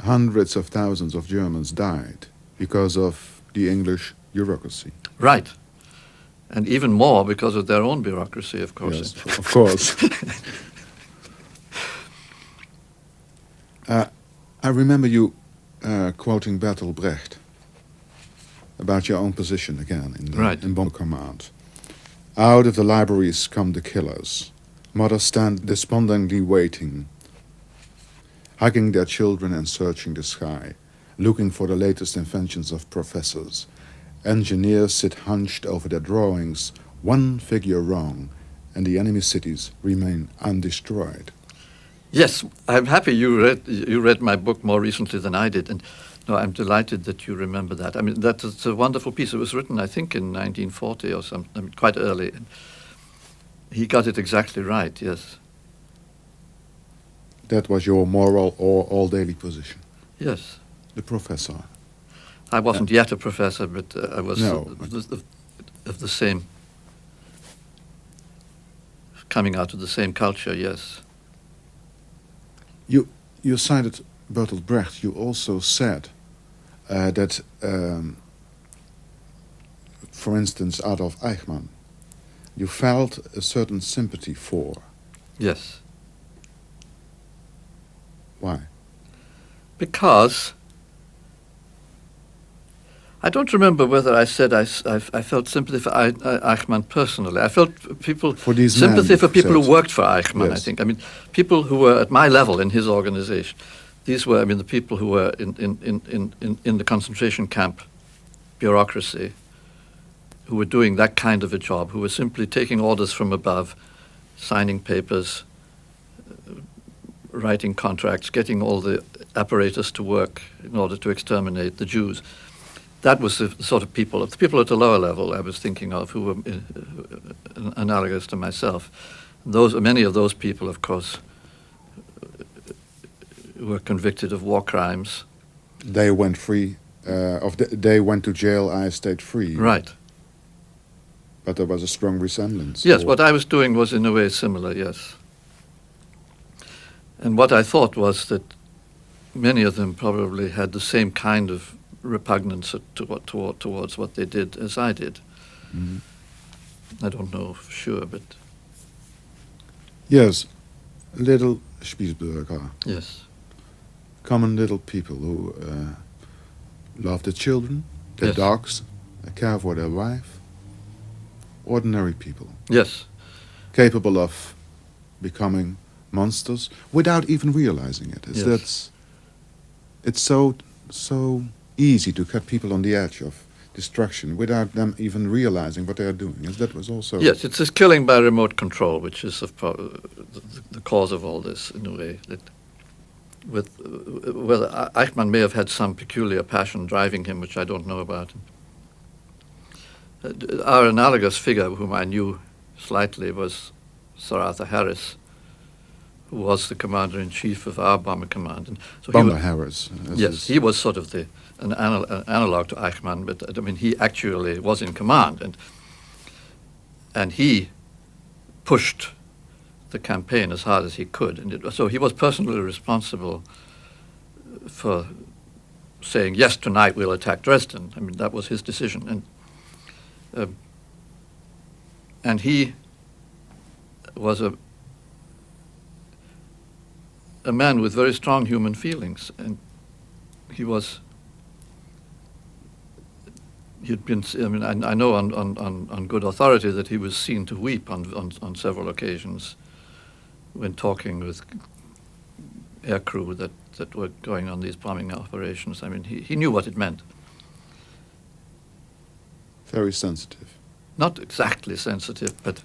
hundreds of thousands of Germans died because of the English bureaucracy. Right. And even more because of their own bureaucracy, of course. Yes, of course. I remember you quoting Bertolt Brecht about your own position again in Bomber Command. Out of the libraries come the killers. Mothers stand despondently waiting, hugging their children and searching the sky, looking for the latest inventions of professors. Engineers sit hunched over their drawings, one figure wrong, and the enemy cities remain undestroyed. Yes, I'm happy you read my book more recently than I did, and no, I'm delighted that you remember that. I mean, that's a wonderful piece. It was written, I think, in 1940 or something, I mean, quite early. And he got it exactly right, yes. That was your moral or all-daily position? Yes. The professor. I wasn't yet a professor, but I was of the same, coming out of the same culture, yes. You cited Bertolt Brecht. You also said that, for instance, Adolf Eichmann, you felt a certain sympathy for. Yes. Why? Because I don't remember whether I said I felt sympathy for Eichmann personally. I felt sympathy for people who worked for Eichmann, yes. I think. I mean, people who were at my level in his organization. These were, I mean, the people who were in the concentration camp bureaucracy, who were doing that kind of a job, who were simply taking orders from above signing papers, writing contracts, getting all the apparatus to work in order to exterminate the Jews. That was the sort of people, the people at the lower level I was thinking of, who were analogous to myself. Many of those people, of course, were convicted of war crimes. They went free. They went to jail. I stayed free. Right. But there was a strong resemblance. Yes, what I was doing was in a way similar, yes. And what I thought was that many of them probably had the same kind of repugnance towards what they did as I did. Mm. I don't know for sure, but... Yes, little Spiesbürger. Yes. Common little people who love their children, their Yes. dogs, they care for their wife. Ordinary people. Yes. Capable of becoming monsters without even realizing it. It's so easy to cut people on the edge of destruction without them even realizing what they are doing. That was also... Yes, it's this killing by remote control, which is the cause of all this, in a way. That whether Eichmann may have had some peculiar passion driving him, which I don't know about. Our analogous figure, whom I knew slightly, was Sir Arthur Harris, who was the commander-in-chief of our bomber command. And so Bomber Harris. Yes, he was sort of an analog to Eichmann, but I mean, he actually was in command, and he pushed the campaign as hard as he could, and so he was personally responsible for saying, yes, tonight we'll attack Dresden. I mean, that was his decision, and he was a man with very strong human feelings, and he'd been. I mean, I know on good authority that he was seen to weep on several occasions when talking with aircrew that were going on these bombing operations. I mean, he knew what it meant. Very sensitive. Not exactly sensitive, but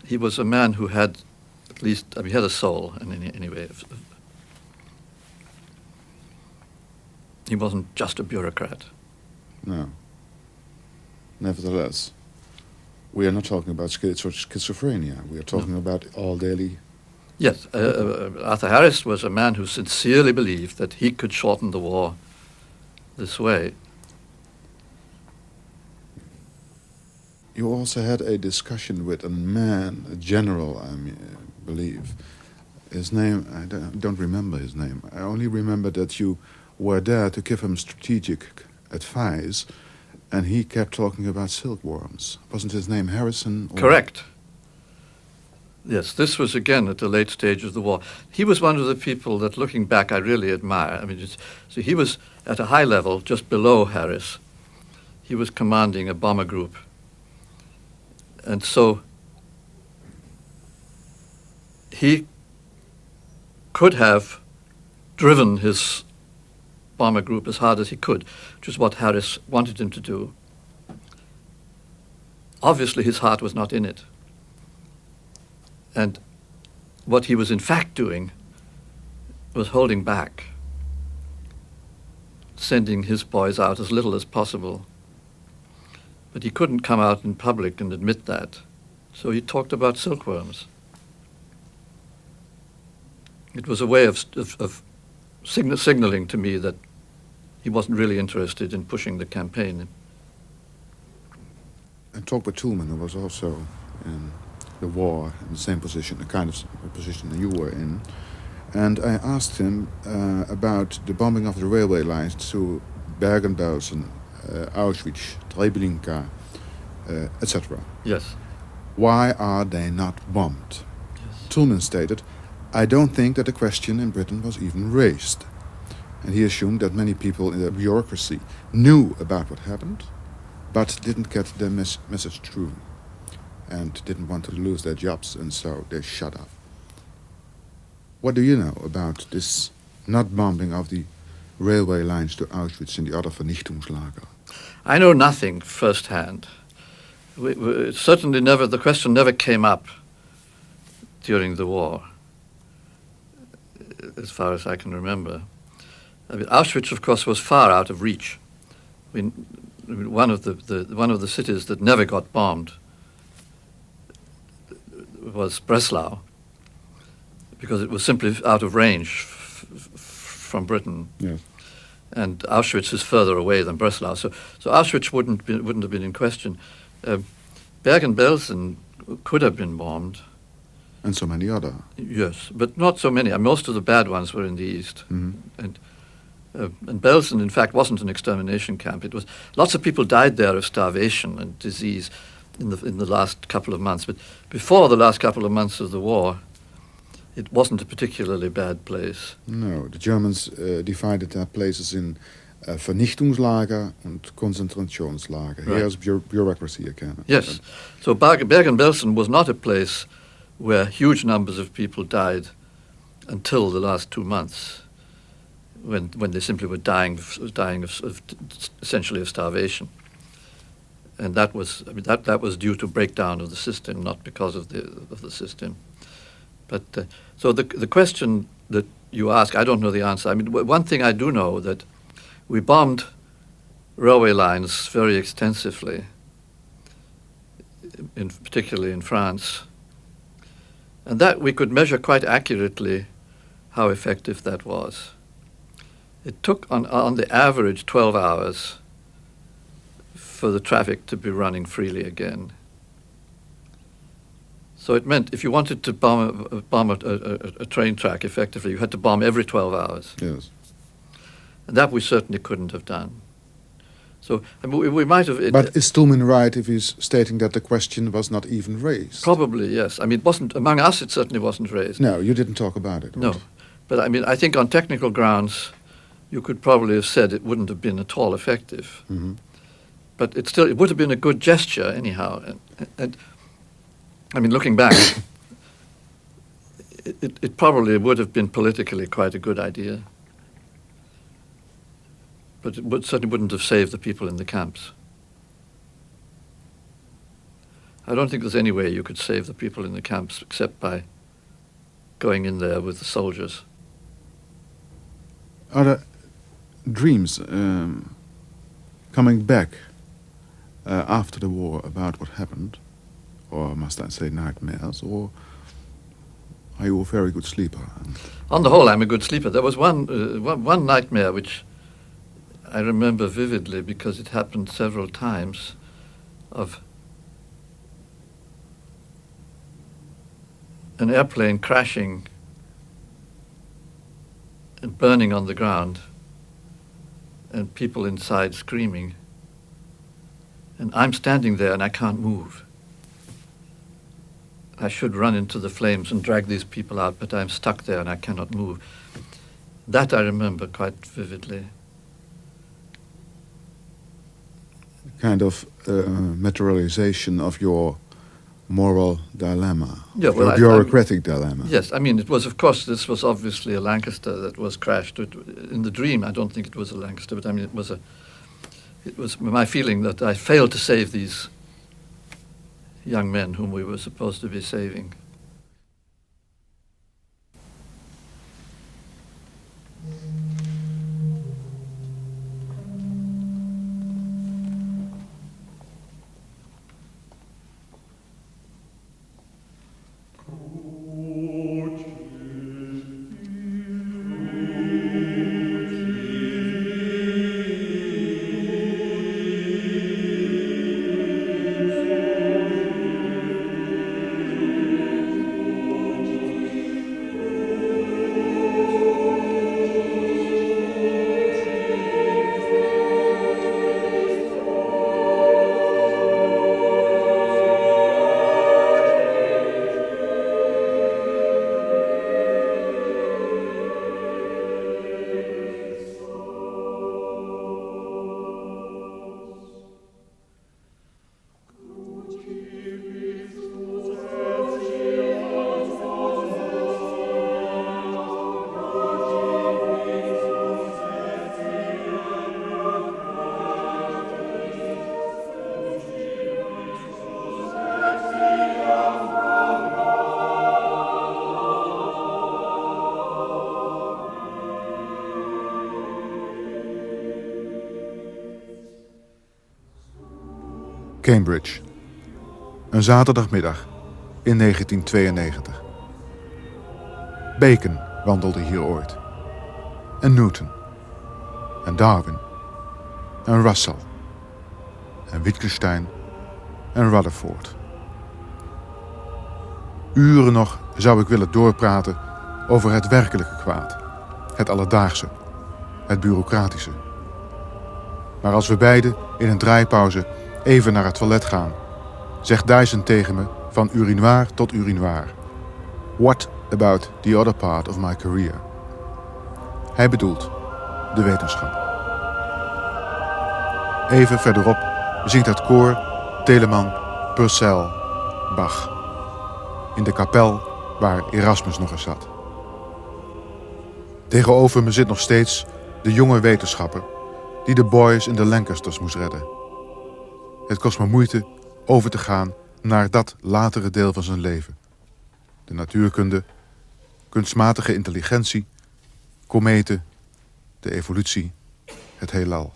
he was a man who had at least, I mean, he had a soul in any way. He wasn't just a bureaucrat. No. Nevertheless, we are not talking about schizophrenia. We are talking about all daily... Yes, Arthur Harris was a man who sincerely believed that he could shorten the war this way. You also had a discussion with a man, a general, I believe. His name, I don't remember his name. I only remember that you were there to give him strategic advice, and he kept talking about silkworms. Wasn't his name Harrison? Correct. Yes, this was again at the late stage of the war. He was one of the people that, looking back, I really admire. I mean, so he was at a high level, just below Harris. He was commanding a bomber group. And so he could have driven his bomber group as hard as he could, which is what Harris wanted him to do. Obviously, his heart was not in it. And what he was in fact doing was holding back, sending his boys out as little as possible. But he couldn't come out in public and admit that. So he talked about silkworms. It was a way of signaling to me that he wasn't really interested in pushing the campaign. I talked with Toulmin, who was also in the war, in the same position, the kind of position that you were in. And I asked him about the bombing of the railway lines to Bergen-Belsen, Auschwitz, Treblinka, etc. Yes. Why are they not bombed? Yes. Toulmin stated, I don't think that the question in Britain was even raised. And he assumed that many people in the bureaucracy knew about what happened, but didn't get the message through, and didn't want to lose their jobs, and so they shut up. What do you know about this not bombing of the railway lines to Auschwitz and the other Vernichtungslager? I know nothing firsthand. Certainly never, the question never came up during the war, as far as I can remember. I mean, Auschwitz, of course, was far out of reach. One of the cities that never got bombed was Breslau, because it was simply out of range from Britain. Yes. And Auschwitz is further away than Breslau, so Auschwitz wouldn't have been in question. Bergen-Belsen could have been bombed. And so many other. Yes, but not so many. Most of the bad ones were in the east. Mm-hmm. And Belsen, in fact, wasn't an extermination camp. It was lots of people died there of starvation and disease in the last couple of months. But before the last couple of months of the war, it wasn't a particularly bad place. No, the Germans divided their places in Vernichtungslager and Konzentrationslager. Right. Here's bureaucracy again. Yes. So Bergen-Belsen was not a place where huge numbers of people died until the last 2 months, when they simply were dying essentially of starvation. And that was due to breakdown of the system, not because of the system. But so the question that you ask, I don't know the answer. I mean, one thing I do know, that we bombed railway lines very extensively, particularly in France, and that we could measure quite accurately how effective that was. It took on the average 12 hours for the traffic to be running freely again. So it meant if you wanted to bomb a train track effectively, you had to bomb every 12 hours. Yes. And that we certainly couldn't have done. So I mean, we might have... But is Stillman right if he's stating that the question was not even raised? Probably, yes. I mean, it wasn't, among us it certainly wasn't raised. No, you didn't talk about it. No. But I mean, I think on technical grounds, you could probably have said it wouldn't have been at all effective. Mm-hmm. But it would have been a good gesture anyhow. And I mean, looking back, it probably would have been politically quite a good idea. But it certainly wouldn't have saved the people in the camps. I don't think there's any way you could save the people in the camps except by going in there with the soldiers. Are there dreams coming back after the war about what happened? Or must I say nightmares? Or are you a very good sleeper? On the whole, I'm a good sleeper. There was one nightmare which I remember vividly because it happened several times, of an airplane crashing and burning on the ground and people inside screaming. And I'm standing there and I can't move. I should run into the flames and drag these people out, but I'm stuck there and I cannot move. That I remember quite vividly. Kind of materialization of your moral dilemma, Yeah, well, your bureaucratic dilemma. Yes, I mean, this was obviously a Lancaster that was crashed. In the dream, I don't think it was a Lancaster, but I mean, it was my feeling that I failed to save these young men whom we were supposed to be saving. Cambridge. Een zaterdagmiddag in 1992. Bacon wandelde hier ooit. En Newton. En Darwin. En Russell. En Wittgenstein. En Rutherford. Uren nog zou ik willen doorpraten over het werkelijke kwaad. Het alledaagse. Het bureaucratische. Maar als we beiden in een draaipauze even naar het toilet gaan, zegt Dyson tegen me van urinoir tot urinoir. What about the other part of my career? Hij bedoelt de wetenschap. Even verderop zingt het koor Telemann, Purcell, Bach. In de kapel waar Erasmus nog eens zat. Tegenover me zit nog steeds de jonge wetenschapper die de boys in de Lancasters moest redden. Het kost me moeite over te gaan naar dat latere deel van zijn leven. De natuurkunde, kunstmatige intelligentie, kometen, de evolutie, het heelal.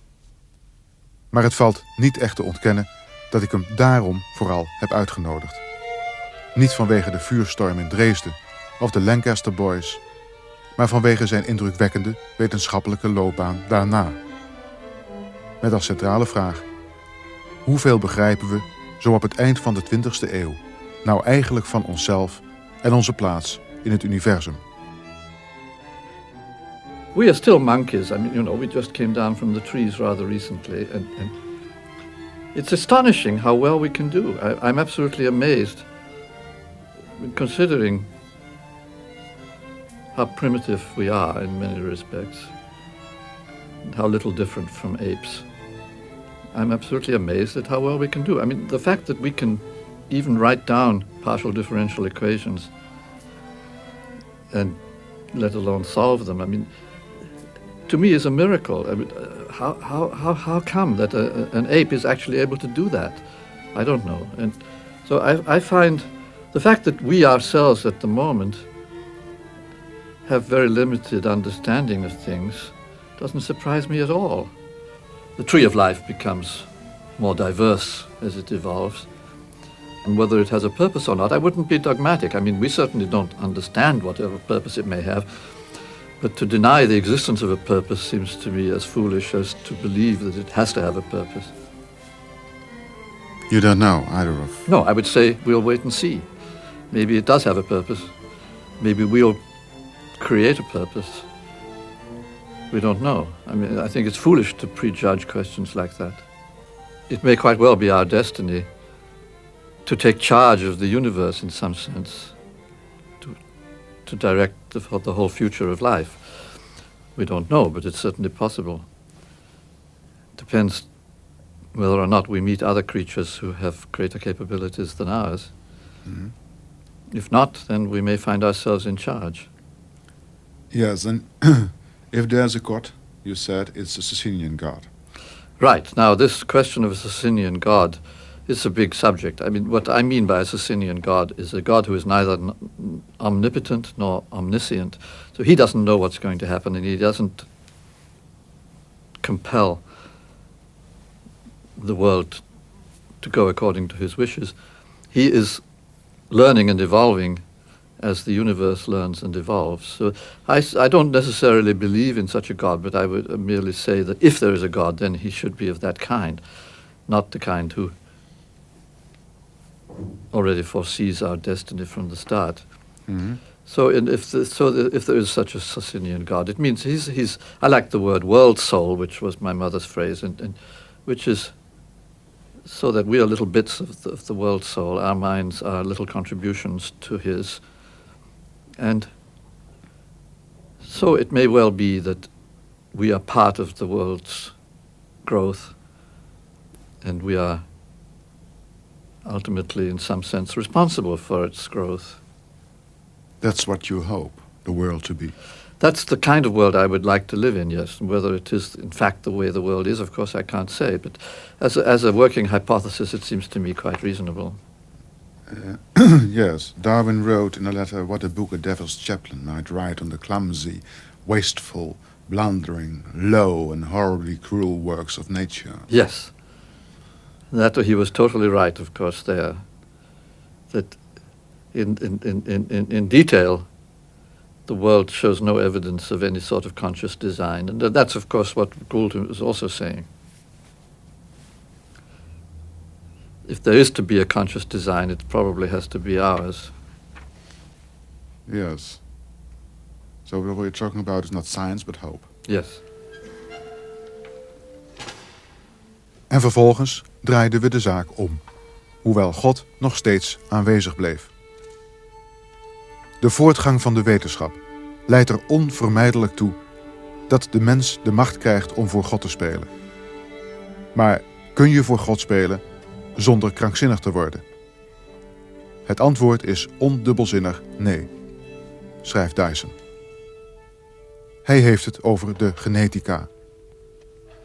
Maar het valt niet echt te ontkennen dat ik hem daarom vooral heb uitgenodigd. Niet vanwege de vuurstorm in Dresden of de Lancaster Boys, maar vanwege zijn indrukwekkende wetenschappelijke loopbaan daarna. Met als centrale vraag: hoeveel begrijpen we zo op het eind van de 20e eeuw nou eigenlijk van onszelf en onze plaats in het universum? We are still monkeys. I mean, we just came down from the trees rather recently, and it's astonishing how well we can do. I'm absolutely amazed, considering how primitive we are in many respects, and how little different from apes. I'm absolutely amazed at how well we can do. I mean, the fact that we can even write down partial differential equations, and let alone solve them, I mean, to me is a miracle. I mean, how come that an ape is actually able to do that? I don't know. And so I find the fact that we ourselves at the moment have very limited understanding of things doesn't surprise me at all. The tree of life becomes more diverse as it evolves. And whether it has a purpose or not, I wouldn't be dogmatic. I mean, we certainly don't understand whatever purpose it may have. But to deny the existence of a purpose seems to me as foolish as to believe that it has to have a purpose. You don't know, either of? No, I would say we'll wait and see. Maybe it does have a purpose. Maybe we'll create a purpose. We don't know. I mean, I think it's foolish to prejudge questions like that. It may quite well be our destiny to take charge of the universe in some sense, to direct the whole future of life. We don't know, but it's certainly possible. Depends whether or not we meet other creatures who have greater capabilities than ours. Mm-hmm. If not, then we may find ourselves in charge. Yes, and if there's a God, you said it's a Socinian God. Right. Now, this question of a Socinian God is a big subject. I mean, what I mean by a Socinian God is a God who is neither omnipotent nor omniscient. So he doesn't know what's going to happen, and he doesn't compel the world to go according to his wishes. He is learning and evolving as the universe learns and evolves. So I don't necessarily believe in such a God, but I would merely say that if there is a God, then he should be of that kind, not the kind who already foresees our destiny from the start. Mm-hmm. So if there is such a Socinian God, it means he's I like the word world soul, which was my mother's phrase, and which is so that we are little bits of the world soul. Our minds are little contributions to his. And so it may well be that we are part of the world's growth, and we are ultimately, in some sense, responsible for its growth. That's what you hope the world to be. That's the kind of world I would like to live in, yes. And whether it is, in fact, the way the world is, of course, I can't say. But as a working hypothesis, it seems to me quite reasonable. Yes, Darwin wrote in a letter what a book a devil's chaplain might write on the clumsy, wasteful, blundering, low and horribly cruel works of nature. Yes. That he was totally right, of course, there. That in detail, the world shows no evidence of any sort of conscious design. And that's, of course, what Gould is also saying. If there is to be a conscious design, it probably has to be ours. Yes. So what we're talking about is not science, but hope. Yes. En vervolgens draaiden we de zaak om, hoewel God nog steeds aanwezig bleef. De voortgang van de wetenschap leidt er onvermijdelijk toe dat de mens de macht krijgt om voor God te spelen. Maar kun je voor God spelen zonder krankzinnig te worden? Het antwoord is ondubbelzinnig nee, schrijft Dyson. Hij heeft het over de genetica.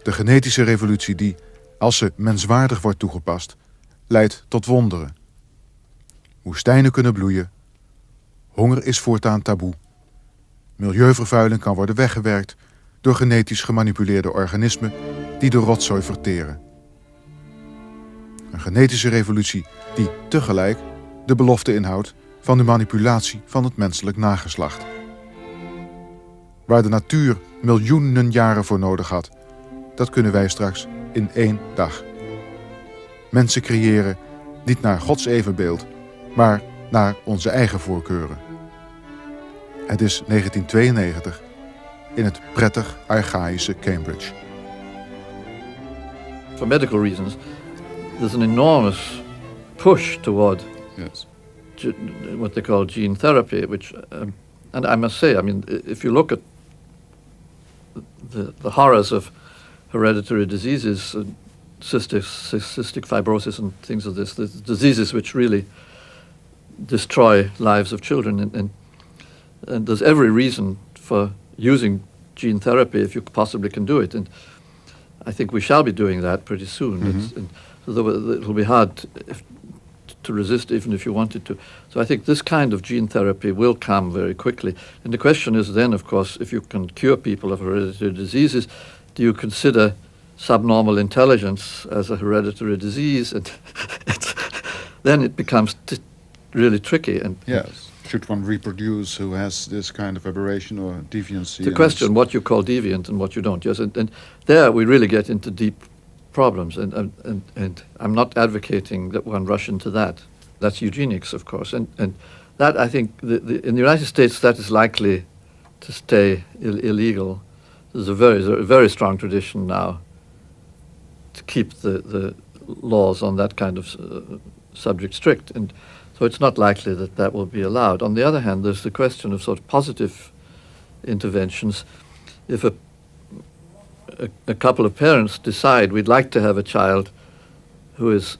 De genetische revolutie die, als ze menswaardig wordt toegepast, leidt tot wonderen. Woestijnen kunnen bloeien. Honger is voortaan taboe. Milieuvervuiling kan worden weggewerkt door genetisch gemanipuleerde organismen die de rotzooi verteren. Een genetische revolutie die tegelijk de belofte inhoudt van de manipulatie van het menselijk nageslacht. Waar de natuur miljoenen jaren voor nodig had, dat kunnen wij straks in 1 dag. Mensen creëren niet naar Gods evenbeeld, maar naar onze eigen voorkeuren. Het is 1992 in het prettig archaïsche Cambridge. For medical reasons, there's an enormous push toward what they call gene therapy, which, and I must say, I mean, if you look at the horrors of hereditary diseases, cystic fibrosis and things of this, the diseases which really destroy lives of children, and there's every reason for using gene therapy if you possibly can do it, and I think we shall be doing that pretty soon. Mm-hmm. It'll be hard to resist even if you wanted to. So I think this kind of gene therapy will come very quickly. And the question is then, of course, if you can cure people of hereditary diseases, do you consider subnormal intelligence as a hereditary disease? And then it becomes really tricky. And yes. Should one reproduce who has this kind of aberration or deviancy? The question, what you call deviant and what you don't. Yes, and there we really get into deep problems. And I'm not advocating that one rush into that. That's eugenics, of course. And that, I think, in the United States, that is likely to stay illegal. There's a very strong tradition now to keep the laws on that kind of subject strict. And so it's not likely that will be allowed. On the other hand, there's the question of sort of positive interventions. If a couple of parents decide we'd like to have a child who is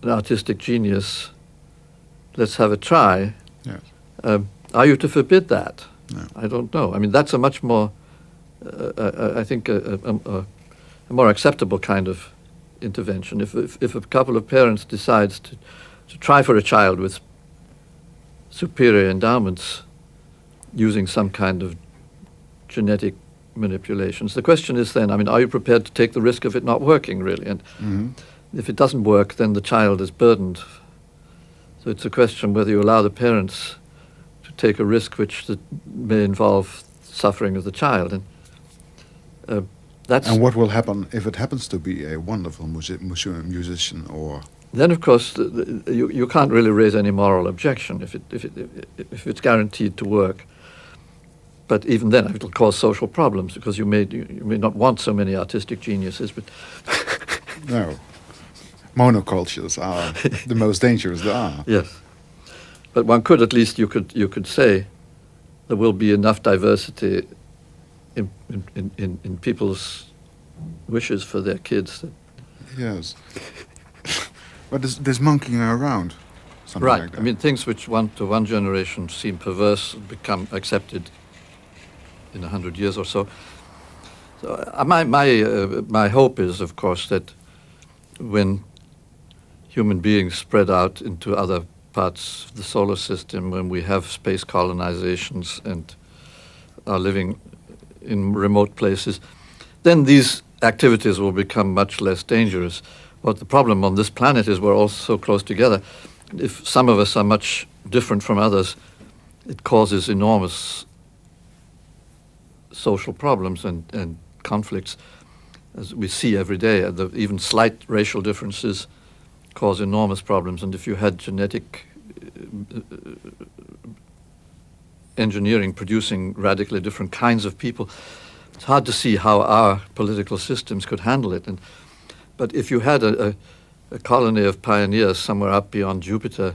an artistic genius, let's have a try. Yes. Are you to forbid that? No. I don't know. I mean, that's a much more, I think, a more acceptable kind of intervention. If a couple of parents decides to try for a child with superior endowments using some kind of genetic manipulations, the question is then, I mean, are you prepared to take the risk of it not working, really? And if it doesn't work, then the child is burdened. So it's a question whether you allow the parents to take a risk which may involve suffering of the child. And that's... And what will happen if it happens to be a wonderful musician or... Then, of course, you can't really raise any moral objection if it's guaranteed to work. But even then, it'll cause social problems because you may not want so many artistic geniuses. But no, monocultures are the most dangerous there are. Yes, but one could at least you could say there will be enough diversity in people's wishes for their kids. Yes, but there's monkeying around. Something Right. Like that. I mean, things which to one generation seem perverse become accepted in 100 years or so. So my hope is, of course, that when human beings spread out into other parts of the solar system, when we have space colonizations and are living in remote places, then these activities will become much less dangerous. What the problem on this planet is, we're all so close together. If some of us are much different from others, it causes enormous social problems and conflicts, as we see every day. Even slight racial differences cause enormous problems. And if you had genetic engineering producing radically different kinds of people, it's hard to see how our political systems could handle it. But if you had a colony of pioneers somewhere up beyond Jupiter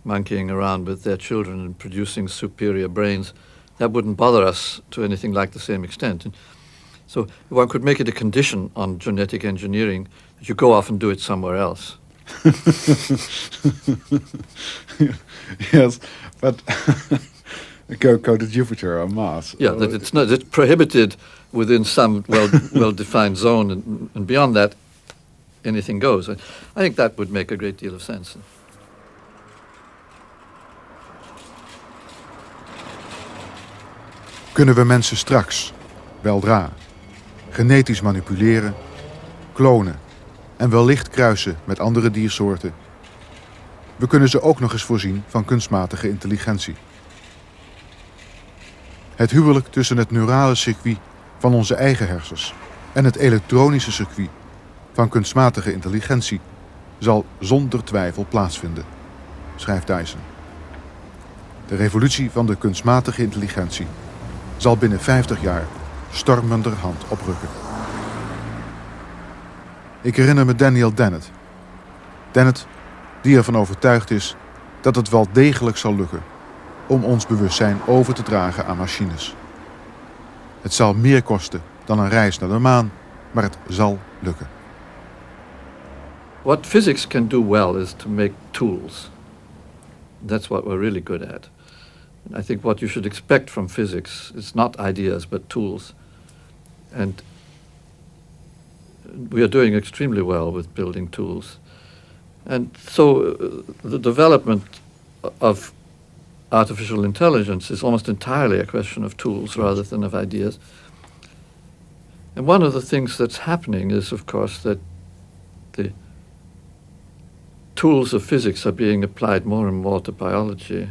monkeying around with their children and producing superior brains, that wouldn't bother us to anything like the same extent. And so one could make it a condition on genetic engineering that you go off and do it somewhere else. Yes, but go to Jupiter or Mars. Yeah, that it's prohibited within some well-defined zone, and beyond that, anything goes. I think that would make a great deal of sense. Kunnen we mensen straks, weldra, genetisch manipuleren, klonen en wellicht kruisen met andere diersoorten? We kunnen ze ook nog eens voorzien van kunstmatige intelligentie. Het huwelijk tussen het neurale circuit van onze eigen hersens en het elektronische circuit van kunstmatige intelligentie zal zonder twijfel plaatsvinden, schrijft Dyson. De revolutie van de kunstmatige intelligentie zal binnen 50 jaar stormenderhand oprukken. Ik herinner me Daniel Dennett. Dennett die ervan overtuigd is dat het wel degelijk zal lukken om ons bewustzijn over te dragen aan machines. Het zal meer kosten dan een reis naar de maan, maar het zal lukken. What physics can do well is to make tools. That's what we're really good at. And I think what you should expect from physics is not ideas, but tools. And we are doing extremely well with building tools. And so the development of artificial intelligence is almost entirely a question of tools rather than of ideas. And one of the things that's happening is, of course, that the tools of physics are being applied more and more to biology.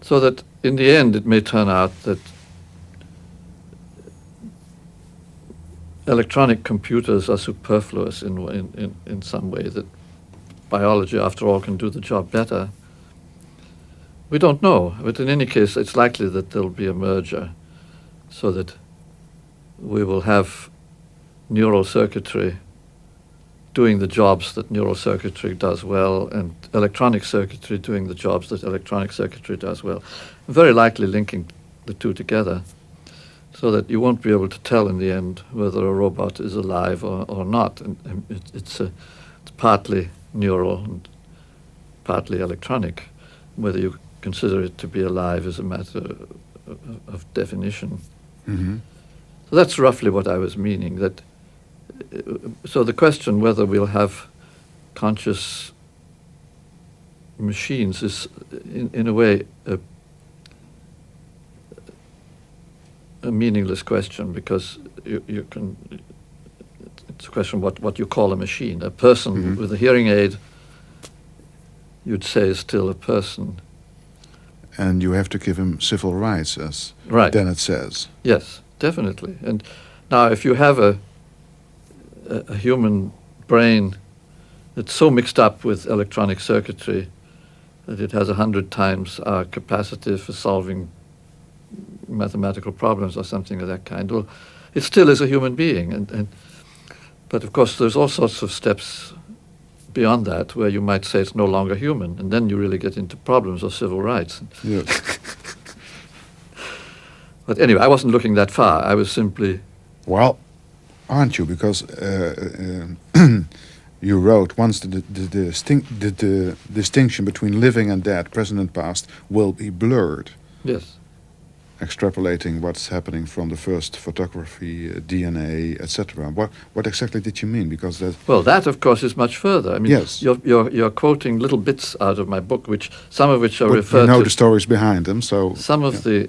So that in the end it may turn out that electronic computers are superfluous in some way, that biology, after all, can do the job better. We don't know, but in any case, it's likely that there'll be a merger so that we will have neural circuitry doing the jobs that neural circuitry does well, and electronic circuitry doing the jobs that electronic circuitry does well. Very likely linking the two together, so that you won't be able to tell in the end whether a robot is alive or not. And it's partly neural and partly electronic. Whether you consider it to be alive is a matter of definition. Mm-hmm. So that's roughly what I was meaning. So the question whether we'll have conscious machines is, in a way, a meaningless question, because you can. It's a question what you call a machine. A person Mm-hmm. with a hearing aid, you'd say, is still a person. And you have to give him civil rights, as Right. Dennett says. Yes, definitely. And now, if you have a human brain that's so mixed up with electronic circuitry that it has 100 times our capacity for solving mathematical problems or something of that kind, well, it still is a human being. But of course, there's all sorts of steps beyond that where you might say it's no longer human, and then you really get into problems of civil rights. Yes. But anyway, I wasn't looking that far. I was simply... Well, aren't you? Because you wrote once the distinction between living and dead, present and past, will be blurred. Yes. extrapolating what's happening from the first photography, DNA, etc. What exactly did you mean? Because that... Well, that of course is much further. I mean, yes. You're quoting little bits out of my book, some of which are referred to. You know to the stories behind them, so some of the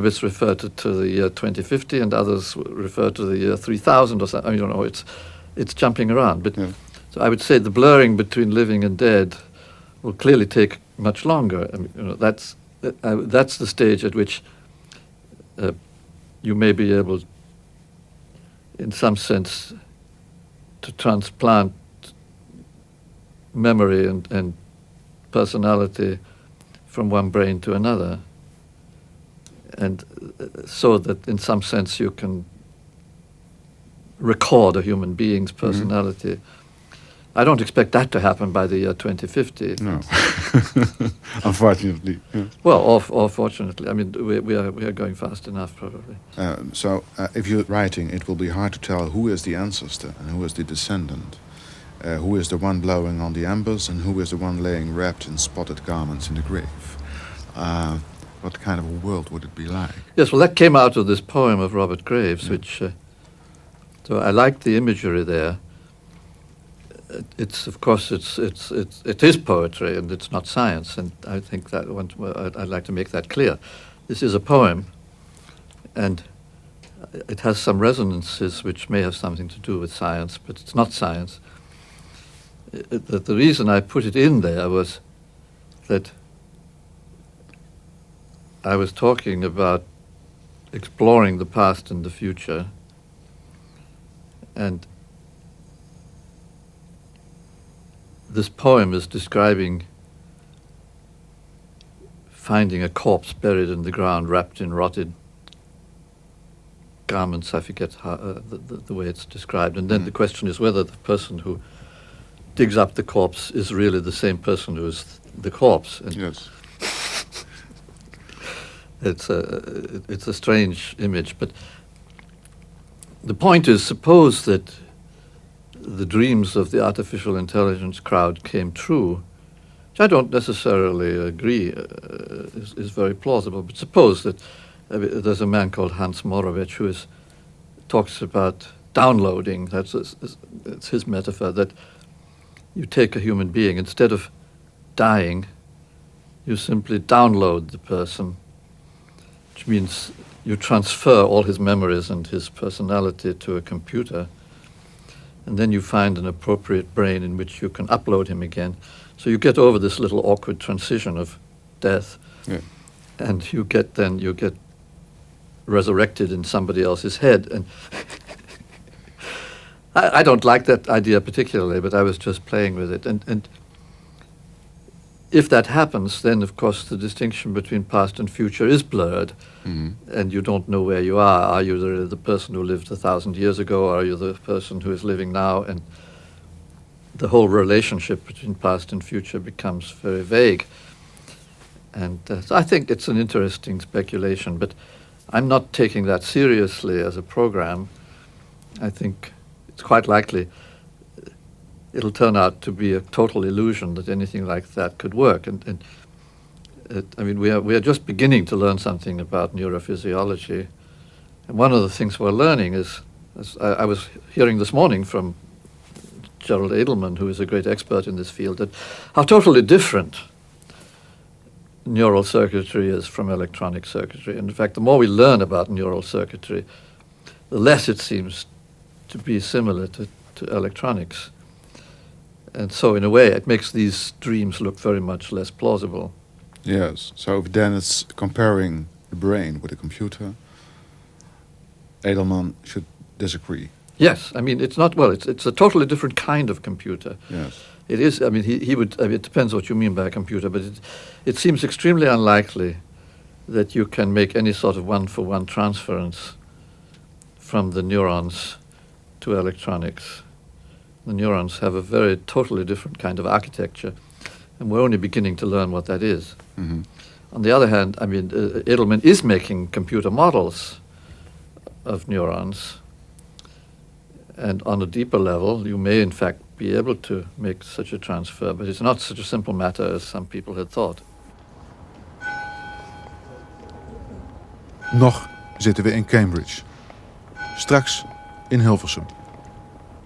bits refer to the year 2050, and others refer to the year 3000 or something. I mean, you know, it's jumping around. But so I would say the blurring between living and dead will clearly take much longer. I mean, you know, that's the stage at which you may be able, in some sense, to transplant memory and personality from one brain to another, and so that in some sense you can record a human being's personality. Mm-hmm. I don't expect that to happen by the year 2050. No, unfortunately. Yeah. Well, or fortunately. I mean, we are going fast enough, probably. So, if you're writing, it will be hard to tell who is the ancestor and who is the descendant. Who is the one blowing on the embers and who is the one laying wrapped in spotted garments in the grave. What kind of a world would it be like? Yes, well, that came out of this poem of Robert Graves, which... so I liked the imagery there. It's of course it is poetry and it's not science, and I think that I'd like to make that clear. This is a poem, and it has some resonances which may have something to do with science, but it's not science. The reason I put it in there was that I was talking about exploring the past and the future, and this poem is describing finding a corpse buried in the ground, wrapped in rotted garments. I forget how, the way it's described. And then the question is whether the person who digs up the corpse is really the same person who is the corpse. And yes. It's a strange image, but the point is, suppose that the dreams of the artificial intelligence crowd came true, which I don't necessarily agree is very plausible, but suppose that there's a man called Hans Moravec who talks about downloading, it's his metaphor, that you take a human being, instead of dying, you simply download the person, which means you transfer all his memories and his personality to a computer, and then you find an appropriate brain in which you can upload him again. So you get over this little awkward transition of death, and you get resurrected in somebody else's head. And I don't like that idea particularly, but I was just playing with it. And if that happens, then of course the distinction between past and future is blurred, and you don't know where you are. Are you the person who lived 1,000 years ago, or are you the person who is living now? And the whole relationship between past and future becomes very vague. And so I think it's an interesting speculation, but I'm not taking that seriously as a program. I think it's quite likely it'll turn out to be a total illusion that anything like that could work. And I mean, we are just beginning to learn something about neurophysiology. And one of the things we're learning is, as I was hearing this morning from Gerald Edelman, who is a great expert in this field, that how totally different neural circuitry is from electronic circuitry. And in fact, the more we learn about neural circuitry, the less it seems to be similar to electronics. And so, in a way, it makes these dreams look very much less plausible. Yes. So then it's comparing the brain with a computer. Edelman should disagree. Yes. I mean, it's not, well, it's a totally different kind of computer. Yes. It is, I mean, he would, I mean, it depends what you mean by a computer, but it seems extremely unlikely that you can make any sort of one-for-one transference from the neurons to electronics. The neurons have a very totally different kind of architecture, and we're only beginning to learn what that is. Mm-hmm. On the other hand, I mean, Edelman is making computer models of neurons, and on a deeper level, you may in fact be able to make such a transfer, but it's not such a simple matter as some people had thought. Nog zitten we in Cambridge. Straks in Hilversum,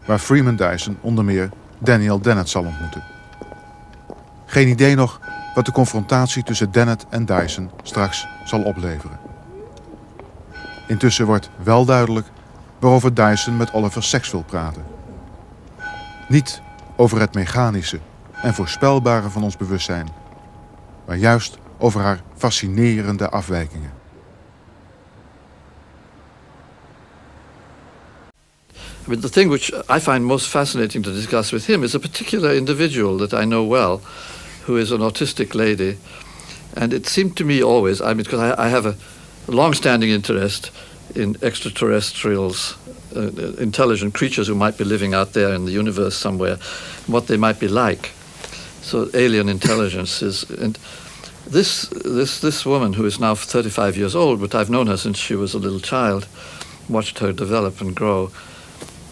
waar Freeman Dyson onder meer Daniel Dennett zal ontmoeten. Geen idee nog wat de confrontatie tussen Dennett en Dyson straks zal opleveren. Intussen wordt wel duidelijk waarover Dyson met Oliver Sacks wil praten. Niet over het mechanische en voorspelbare van ons bewustzijn, maar juist over haar fascinerende afwijkingen. I mean, the thing which I find most fascinating to discuss with him is a particular individual that I know well, who is an autistic lady. And it seemed to me always, I mean, because I have a long-standing interest in extraterrestrials, intelligent creatures who might be living out there in the universe somewhere, what they might be like. So alien intelligences. And this woman, who is now 35 years old, but I've known her since she was a little child, watched her develop and grow.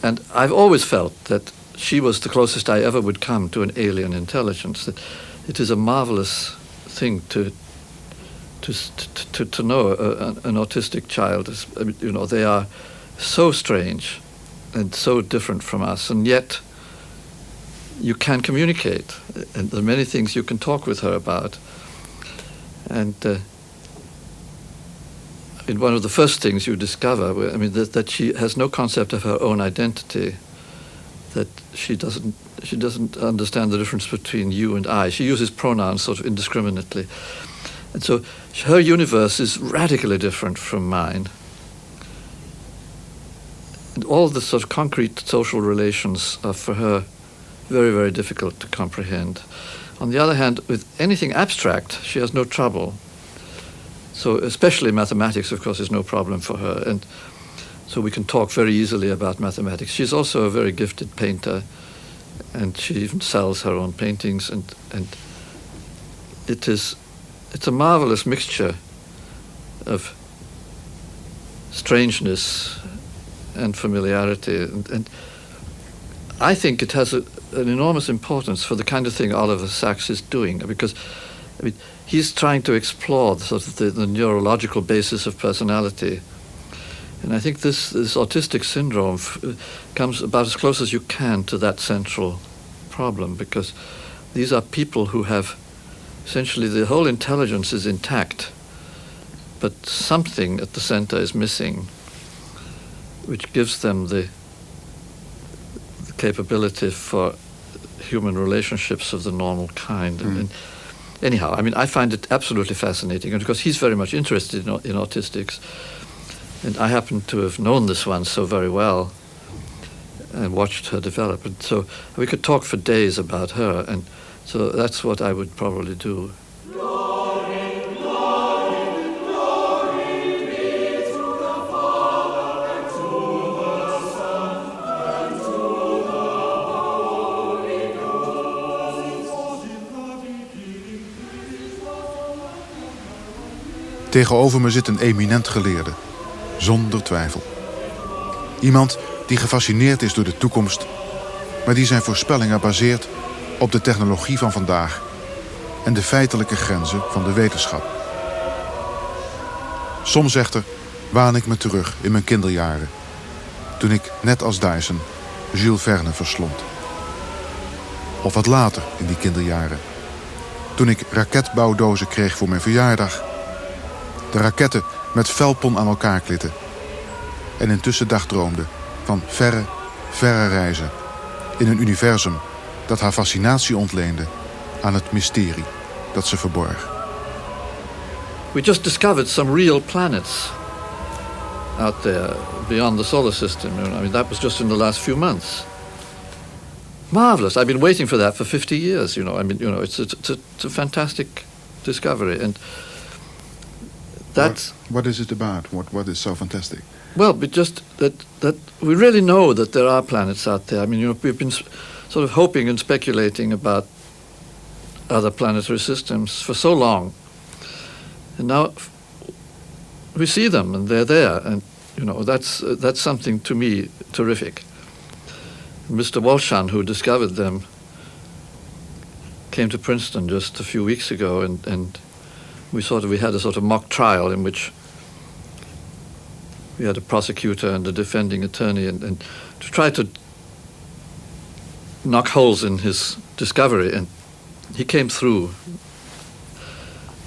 And I've always felt that she was the closest I ever would come to an alien intelligence. That it is a marvelous thing to know an autistic child. I mean, you know, they are so strange and so different from us, and yet you can communicate, and there are many things you can talk with her about. And one of the first things you discover, I mean, that she has no concept of her own identity, that she doesn't understand the difference between you and I. She uses pronouns sort of indiscriminately. And so her universe is radically different from mine. And all the sort of concrete social relations are for her very, very difficult to comprehend. On the other hand, with anything abstract, she has no trouble. So especially mathematics, of course, is no problem for her. And so we can talk very easily about mathematics. She's also a very gifted painter, and she even sells her own paintings. And it's a marvelous mixture of strangeness and familiarity. And I think it has an enormous importance for the kind of thing Oliver Sacks is doing, because I mean, he's trying to explore sort of the neurological basis of personality. And I think this autistic syndrome comes about as close as you can to that central problem, because these are people who have essentially the whole intelligence is intact, but something at the center is missing, which gives them the capability for human relationships of the normal kind. And anyhow, I mean, I find it absolutely fascinating, and because he's very much interested in autistics, and I happen to have known this one so very well and watched her develop, and so we could talk for days about her, and so that's what I would probably do. Tegenover me zit een eminent geleerde, zonder twijfel. Iemand die gefascineerd is door de toekomst, maar die zijn voorspellingen baseert op de technologie van vandaag en de feitelijke grenzen van de wetenschap. Soms echter waan ik me terug in mijn kinderjaren, toen ik, net als Dyson, Jules Verne verslond. Of wat later in die kinderjaren, toen ik raketbouwdozen kreeg voor mijn verjaardag, de raketten met velpon aan elkaar klitten en intussen dagdroomde van verre, verre reizen in een universum dat haar fascinatie ontleende aan het mysterie dat ze verborg. We just discovered some real planets out there beyond the solar system. I mean, that was just in the last few months. Marvelous. I've been waiting for that for 50 years, you know. I mean, you know, it's a fantastic discovery, and that's... What is it about? What is so fantastic? Well, but just that we really know that there are planets out there. I mean, you know, we've been sort of hoping and speculating about other planetary systems for so long. And now we see them, and they're there, and you know, that's something to me terrific. Mr. Walshan, who discovered them, came to Princeton just a few weeks ago, and we had a sort of mock trial in which we had a prosecutor and a defending attorney, and to try to knock holes in his discovery, and he came through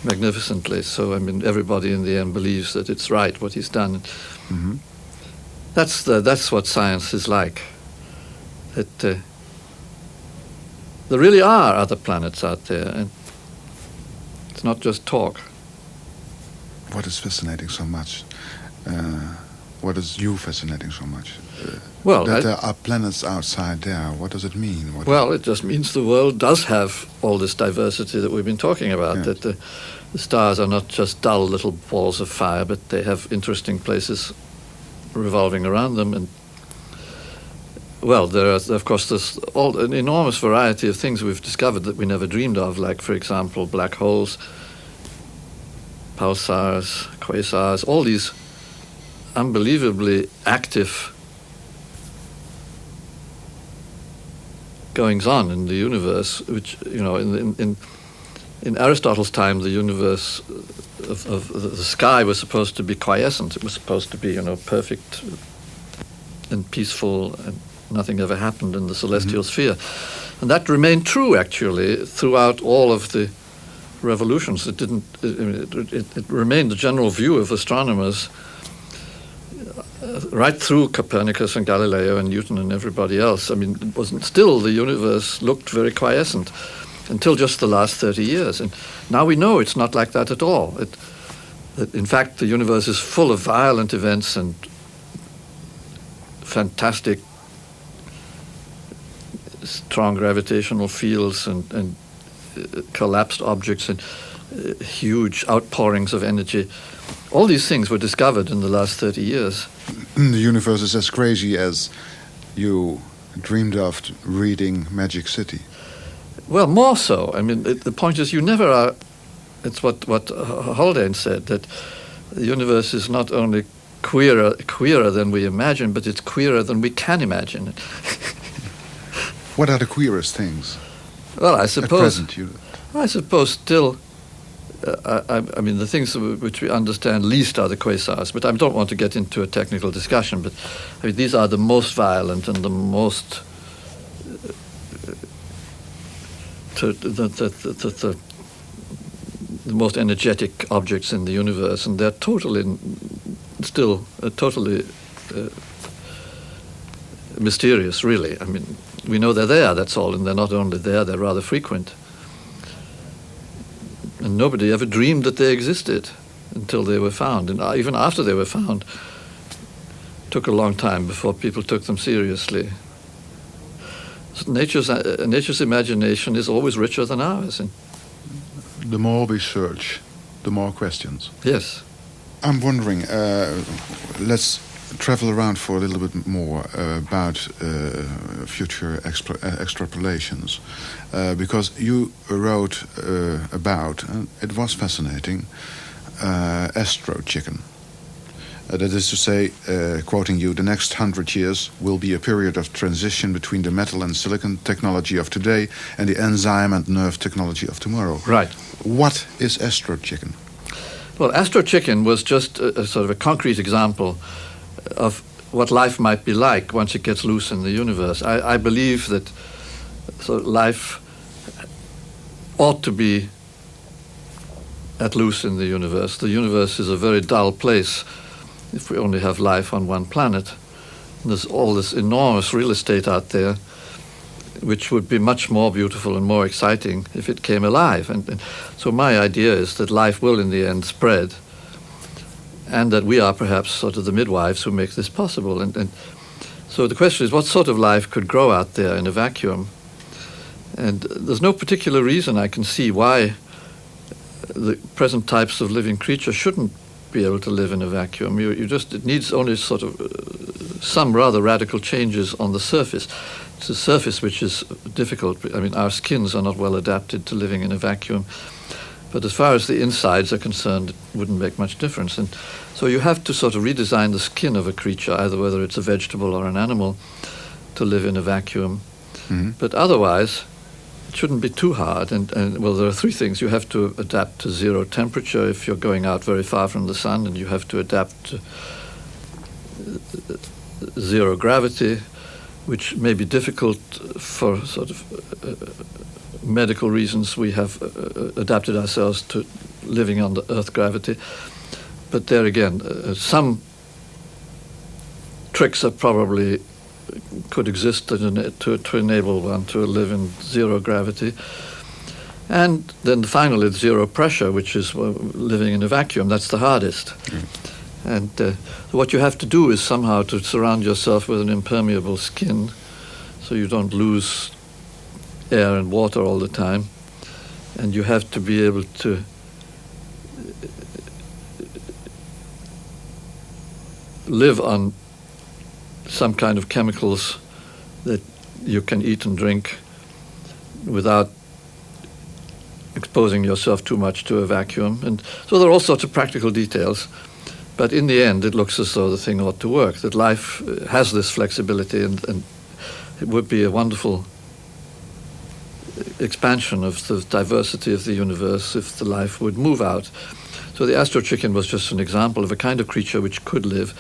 magnificently. So I mean, everybody in the end believes that it's right what he's done. Mhm. That's what science is like. That there really are other planets out there, and it's not just talk. What is fascinating so much? What is you fascinating so much? Well, that there are planets outside there. What does it mean? It just means the world does have all this diversity that we've been talking about. Yes. That the stars are not just dull little balls of fire, but they have interesting places revolving around them. And well, of course, there's an enormous variety of things we've discovered that we never dreamed of. Like, for example, black holes, pulsars, quasars, all these unbelievably active goings-on in the universe, which, in Aristotle's time, the universe of the sky was supposed to be quiescent. It was supposed to be, perfect and peaceful, and nothing ever happened in the celestial sphere. And that remained true, actually, throughout all of the revolutions. It remained the general view of astronomers right through Copernicus and Galileo and Newton and everybody else. I mean, it wasn't still, the universe looked very quiescent until just the last 30 years. And now we know it's not like that at all. In fact, the universe is full of violent events and fantastic strong gravitational fields and collapsed objects and huge outpourings of energy. All these things were discovered in the last 30 years. The universe is as crazy as you dreamed of reading Magic City. Well, more so. I mean, the point is, you never are. It's what Haldane said, that the universe is not only queerer than we imagine, but it's queerer than we can imagine it. What are the queerest things? Well, I suppose. At present, I suppose still. I mean, the things which we understand least are the quasars, but I don't want to get into a technical discussion. But I mean, these are the most violent and the most the most energetic objects in the universe, and they're totally mysterious, really. I mean, we know they're there, that's all, and they're not only there, they're rather frequent. And nobody ever dreamed that they existed until they were found. And even after they were found, it took a long time before people took them seriously. So nature's imagination is always richer than ours. And the more we search, the more questions. Yes. I'm wondering, let's travel around for a little bit more about future extrapolations. Because you wrote about, and it was fascinating, Astro Chicken. That is to say, quoting you, the next 100 years will be a period of transition between the metal and silicon technology of today and the enzyme and nerve technology of tomorrow. Right. What is Astro Chicken? Well, Astro Chicken was just a sort of a concrete example of what life might be like once it gets loose in the universe. I believe that life ought to be at loose in the universe. The universe is a very dull place if we only have life on one planet. And there's all this enormous real estate out there, which would be much more beautiful and more exciting if it came alive. And so my idea is that life will in the end spread, and that we are perhaps sort of the midwives who make this possible. And so the question is, what sort of life could grow out there in a vacuum? And there's no particular reason I can see why the present types of living creatures shouldn't be able to live in a vacuum. It needs only sort of some rather radical changes on the surface. It's the surface which is difficult. I mean, our skins are not well adapted to living in a vacuum. But as far as the insides are concerned, it wouldn't make much difference. And so you have to sort of redesign the skin of a creature, either whether it's a vegetable or an animal, to live in a vacuum. Mm-hmm. But otherwise, it shouldn't be too hard. And well, there are three things. You have to adapt to zero temperature if you're going out very far from the sun, and you have to adapt to zero gravity, which may be difficult for sort of medical reasons. We have adapted ourselves to living under Earth gravity. But there again, some tricks are probably could exist to enable one to live in zero gravity. And then finally, zero pressure, which is living in a vacuum. That's the hardest. Mm. And what you have to do is somehow to surround yourself with an impermeable skin so you don't lose air and water all the time. And you have to be able to live on some kind of chemicals that you can eat and drink without exposing yourself too much to a vacuum. And so there are all sorts of practical details. But in the end, it looks as though the thing ought to work, that life has this flexibility, and it would be a wonderful expansion of the diversity of the universe if the life would move out. So the astro chicken was just an example of a kind of creature which could live,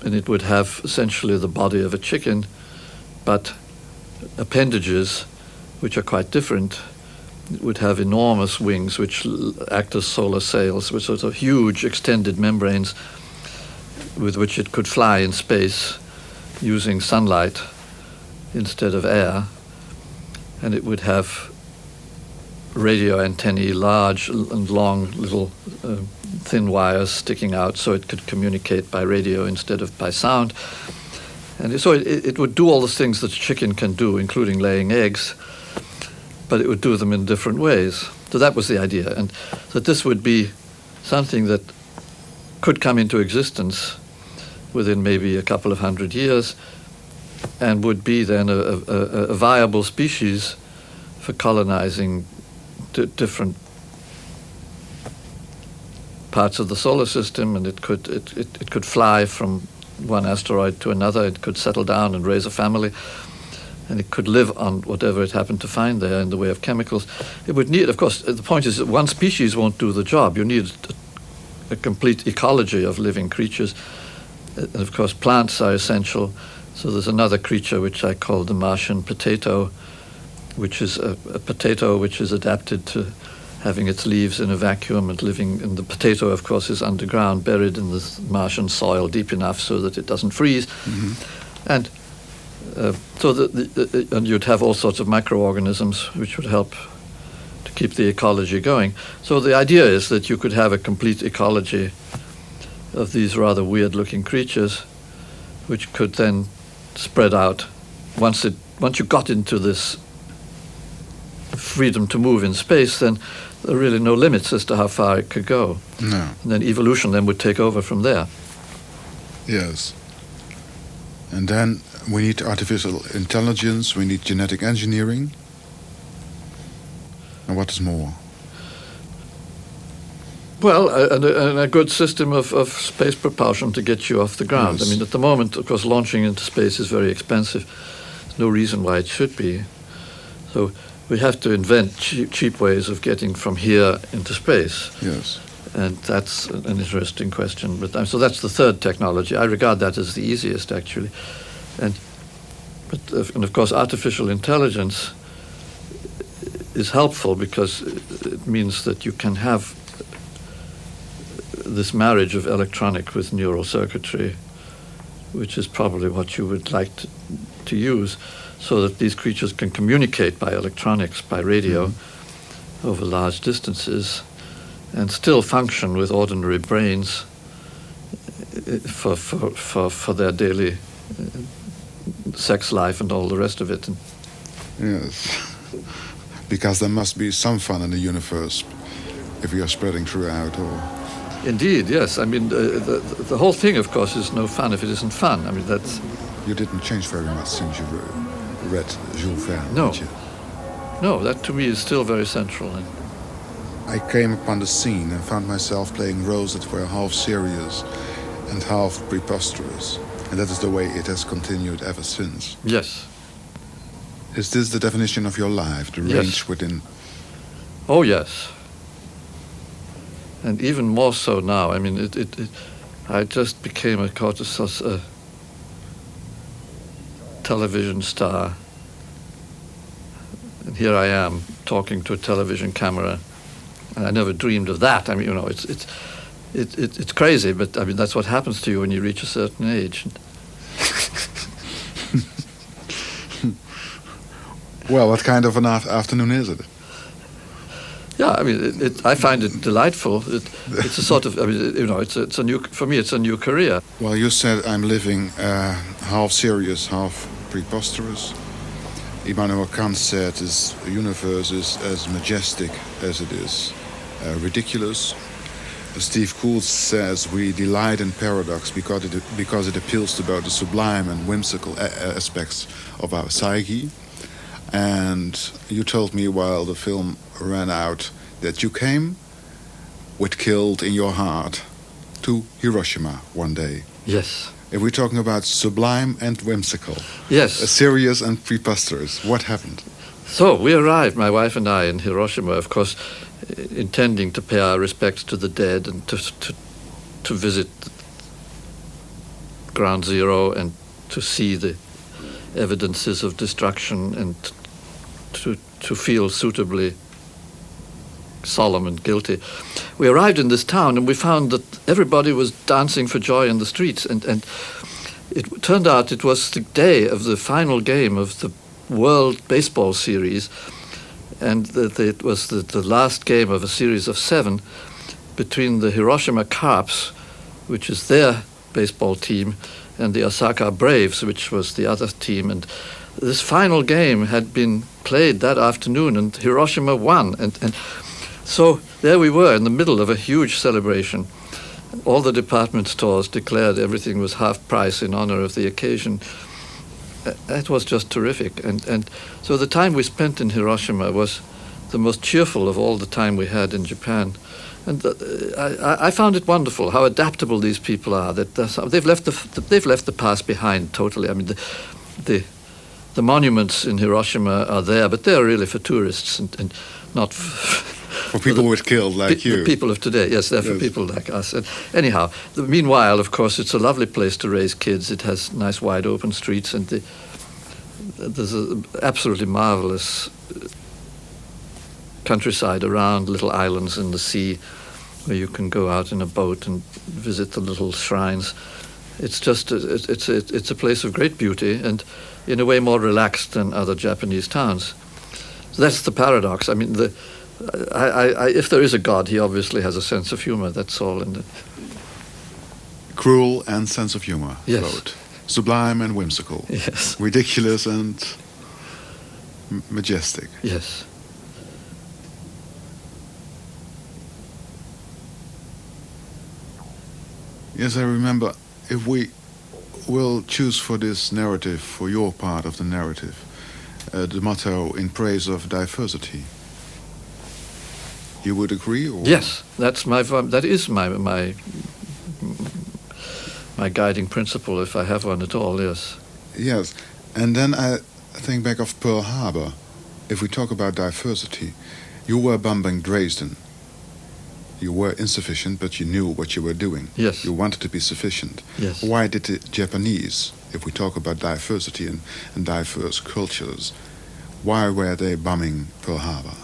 and it would have essentially the body of a chicken, but appendages which are quite different. It would have enormous wings which act as solar sails, with sort of huge extended membranes with which it could fly in space using sunlight instead of air. And it would have radio antennae, large and long little thin wires sticking out so it could communicate by radio instead of by sound. And so it would do all the things that a chicken can do, including laying eggs, but it would do them in different ways. So that was the idea, and that this would be something that could come into existence within maybe a couple of 100 years and would be then a viable species for colonizing different parts of the solar system, and it could fly from one asteroid to another. It could settle down and raise a family, and it could live on whatever it happened to find there in the way of chemicals. It would need, of course, the point is that one species won't do the job. You need a complete ecology of living creatures. And of course, plants are essential. So there's another creature which I call the Martian potato, which is a potato which is adapted to having its leaves in a vacuum and living. And the potato, of course, is underground, buried in the Martian soil deep enough so that it doesn't freeze. Mm-hmm. And and you'd have all sorts of microorganisms which would help to keep the ecology going. So the idea is that you could have a complete ecology of these rather weird-looking creatures, which could then spread out. Once you got into this freedom to move in space, then there are really no limits as to how far it could go. No. And then evolution then would take over from there. Yes. And then we need artificial intelligence, we need genetic engineering. And what is more? Well, a good system of space propulsion to get you off the ground. Yes. I mean, at the moment, of course, launching into space is very expensive. There's no reason why it should be. So we have to invent cheap ways of getting from here into space. Yes. And that's an interesting question. But so that's the third technology. I regard that as the easiest, actually. And of course, artificial intelligence is helpful because it means that you can have this marriage of electronic with neural circuitry, which is probably what you would like to use, so that these creatures can communicate by electronics, by radio, over large distances, and still function with ordinary brains for their daily sex life and all the rest of it. Yes, because there must be some fun in the universe if we are spreading throughout. Or indeed, yes. I mean, the whole thing, of course, is no fun if it isn't fun. I mean, that's. You didn't change very much since you read Jules Verne, no. did you? No, that to me is still very central. I came upon the scene and found myself playing roles that were half serious and half preposterous. And that is the way it has continued ever since. Yes. Is this the definition of your life, the Yes. range within? Oh, yes. And even more so now. I mean, I just became a television star. And here I am talking to a television camera. And I never dreamed of that. I mean, you know, it's crazy, but I mean, that's what happens to you when you reach a certain age. Well, what kind of an afternoon is it? Yeah, I mean, I find it delightful. It's a sort of, I mean, you know, it's a new, for me, it's a new career. Well, you said I'm living half serious, half preposterous. Immanuel Kant said this universe is as majestic as it is ridiculous. Steve Coles says we delight in paradox because it appeals to both the sublime and whimsical aspects of our psyche. And you told me while the film ran out that you came with killed in your heart to Hiroshima one day. Yes. If we're talking about sublime and whimsical, yes, serious and preposterous, what happened? So we arrived, my wife and I, in Hiroshima, of course, intending to pay our respects to the dead and to visit Ground Zero and to see the evidences of destruction and to feel suitably solemn and guilty. We arrived in this town and we found that everybody was dancing for joy in the streets, and it turned out it was the day of the final game of the World Baseball Series, and it was the last game of a series of 7 between the Hiroshima Carps, which is their baseball team, and the Osaka Braves, which was the other team. And this final game had been played that afternoon, and Hiroshima won. And so there we were in the middle of a huge celebration. All the department stores declared everything was half price in honor of the occasion. It was just terrific. And so the time we spent in Hiroshima was the most cheerful of all the time we had in Japan. And I found it wonderful how adaptable these people are. That they've left the past behind totally. I mean, the monuments in Hiroshima are there, but they're really for tourists and not for people who were killed like you. The people of today, yes, they're for people like us. And anyhow, meanwhile, of course, it's a lovely place to raise kids. It has nice, wide open streets, and there's an absolutely marvelous countryside around, little islands in the sea where you can go out in a boat and visit the little shrines. It's just it's a place of great beauty and in a way more relaxed than other Japanese towns. So that's the paradox. I mean, if there is a God, he obviously has a sense of humor. That's all. Cruel and sense of humor. Yes. Both. Sublime and whimsical. Yes. Ridiculous and majestic. Yes. Yes, I remember. If we will choose for this narrative, for your part of the narrative, the motto in praise of diversity, you would agree? Or? Yes, that is my guiding principle, if I have one at all. Yes. Yes, and then I think back of Pearl Harbor. If we talk about diversity, you were bombing Dresden. You were insufficient, but you knew what you were doing. Yes. You wanted to be sufficient. Yes. Why did the Japanese, if we talk about diversity and diverse cultures, why were they bombing Pearl Harbor?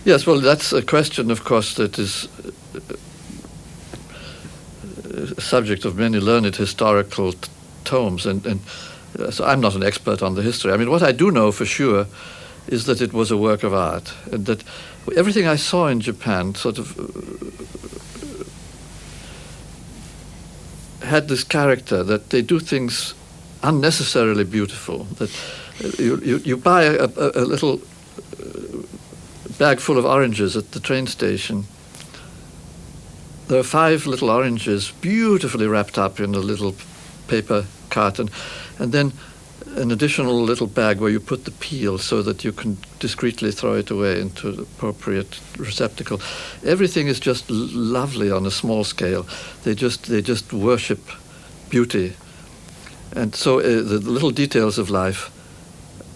Yes, well, that's a question, of course, that is a subject of many learned historical tomes, and so I'm not an expert on the history. I mean, what I do know for sure is that it was a work of art, and that everything I saw in Japan sort of had this character that they do things unnecessarily beautiful. That you buy a little bag full of oranges at the train station. There are 5 little oranges beautifully wrapped up in a little paper carton, and then an additional little bag where you put the peel so that you can discreetly throw it away into the appropriate receptacle. Everything is just lovely on a small scale. They just worship beauty. And so the little details of life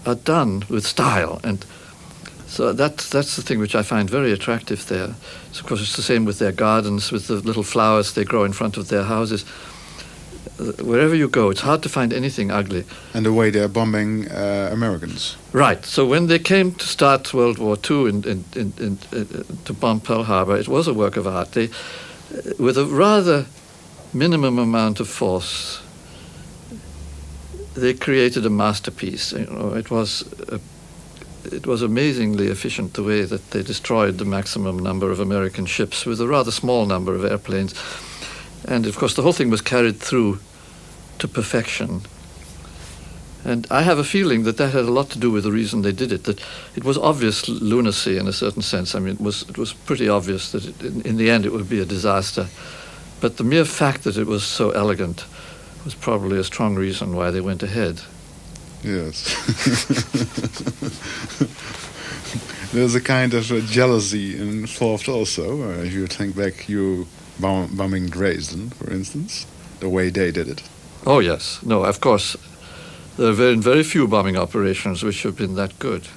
are done with style. And so that's the thing which I find very attractive there. So of course, it's the same with their gardens, with the little flowers they grow in front of their houses. wherever you go, it's hard to find anything ugly. And the way they're bombing Americans. Right. So when they came to start World War II to bomb Pearl Harbor, it was a work of art. They, with a rather minimum amount of force, they created a masterpiece. You know, it was amazingly efficient the way that they destroyed the maximum number of American ships with a rather small number of airplanes. And of course the whole thing was carried through to perfection. And I have a feeling that that had a lot to do with the reason they did it, that it was obvious lunacy in a certain sense. I mean, it was pretty obvious that in the end it would be a disaster. But the mere fact that it was so elegant was probably a strong reason why they went ahead. Yes. There's a kind of jealousy involved also. If you think back, you bombing Dresden, for instance, the way they did it. Oh, yes. No, of course. There have been very few bombing operations which have been that good.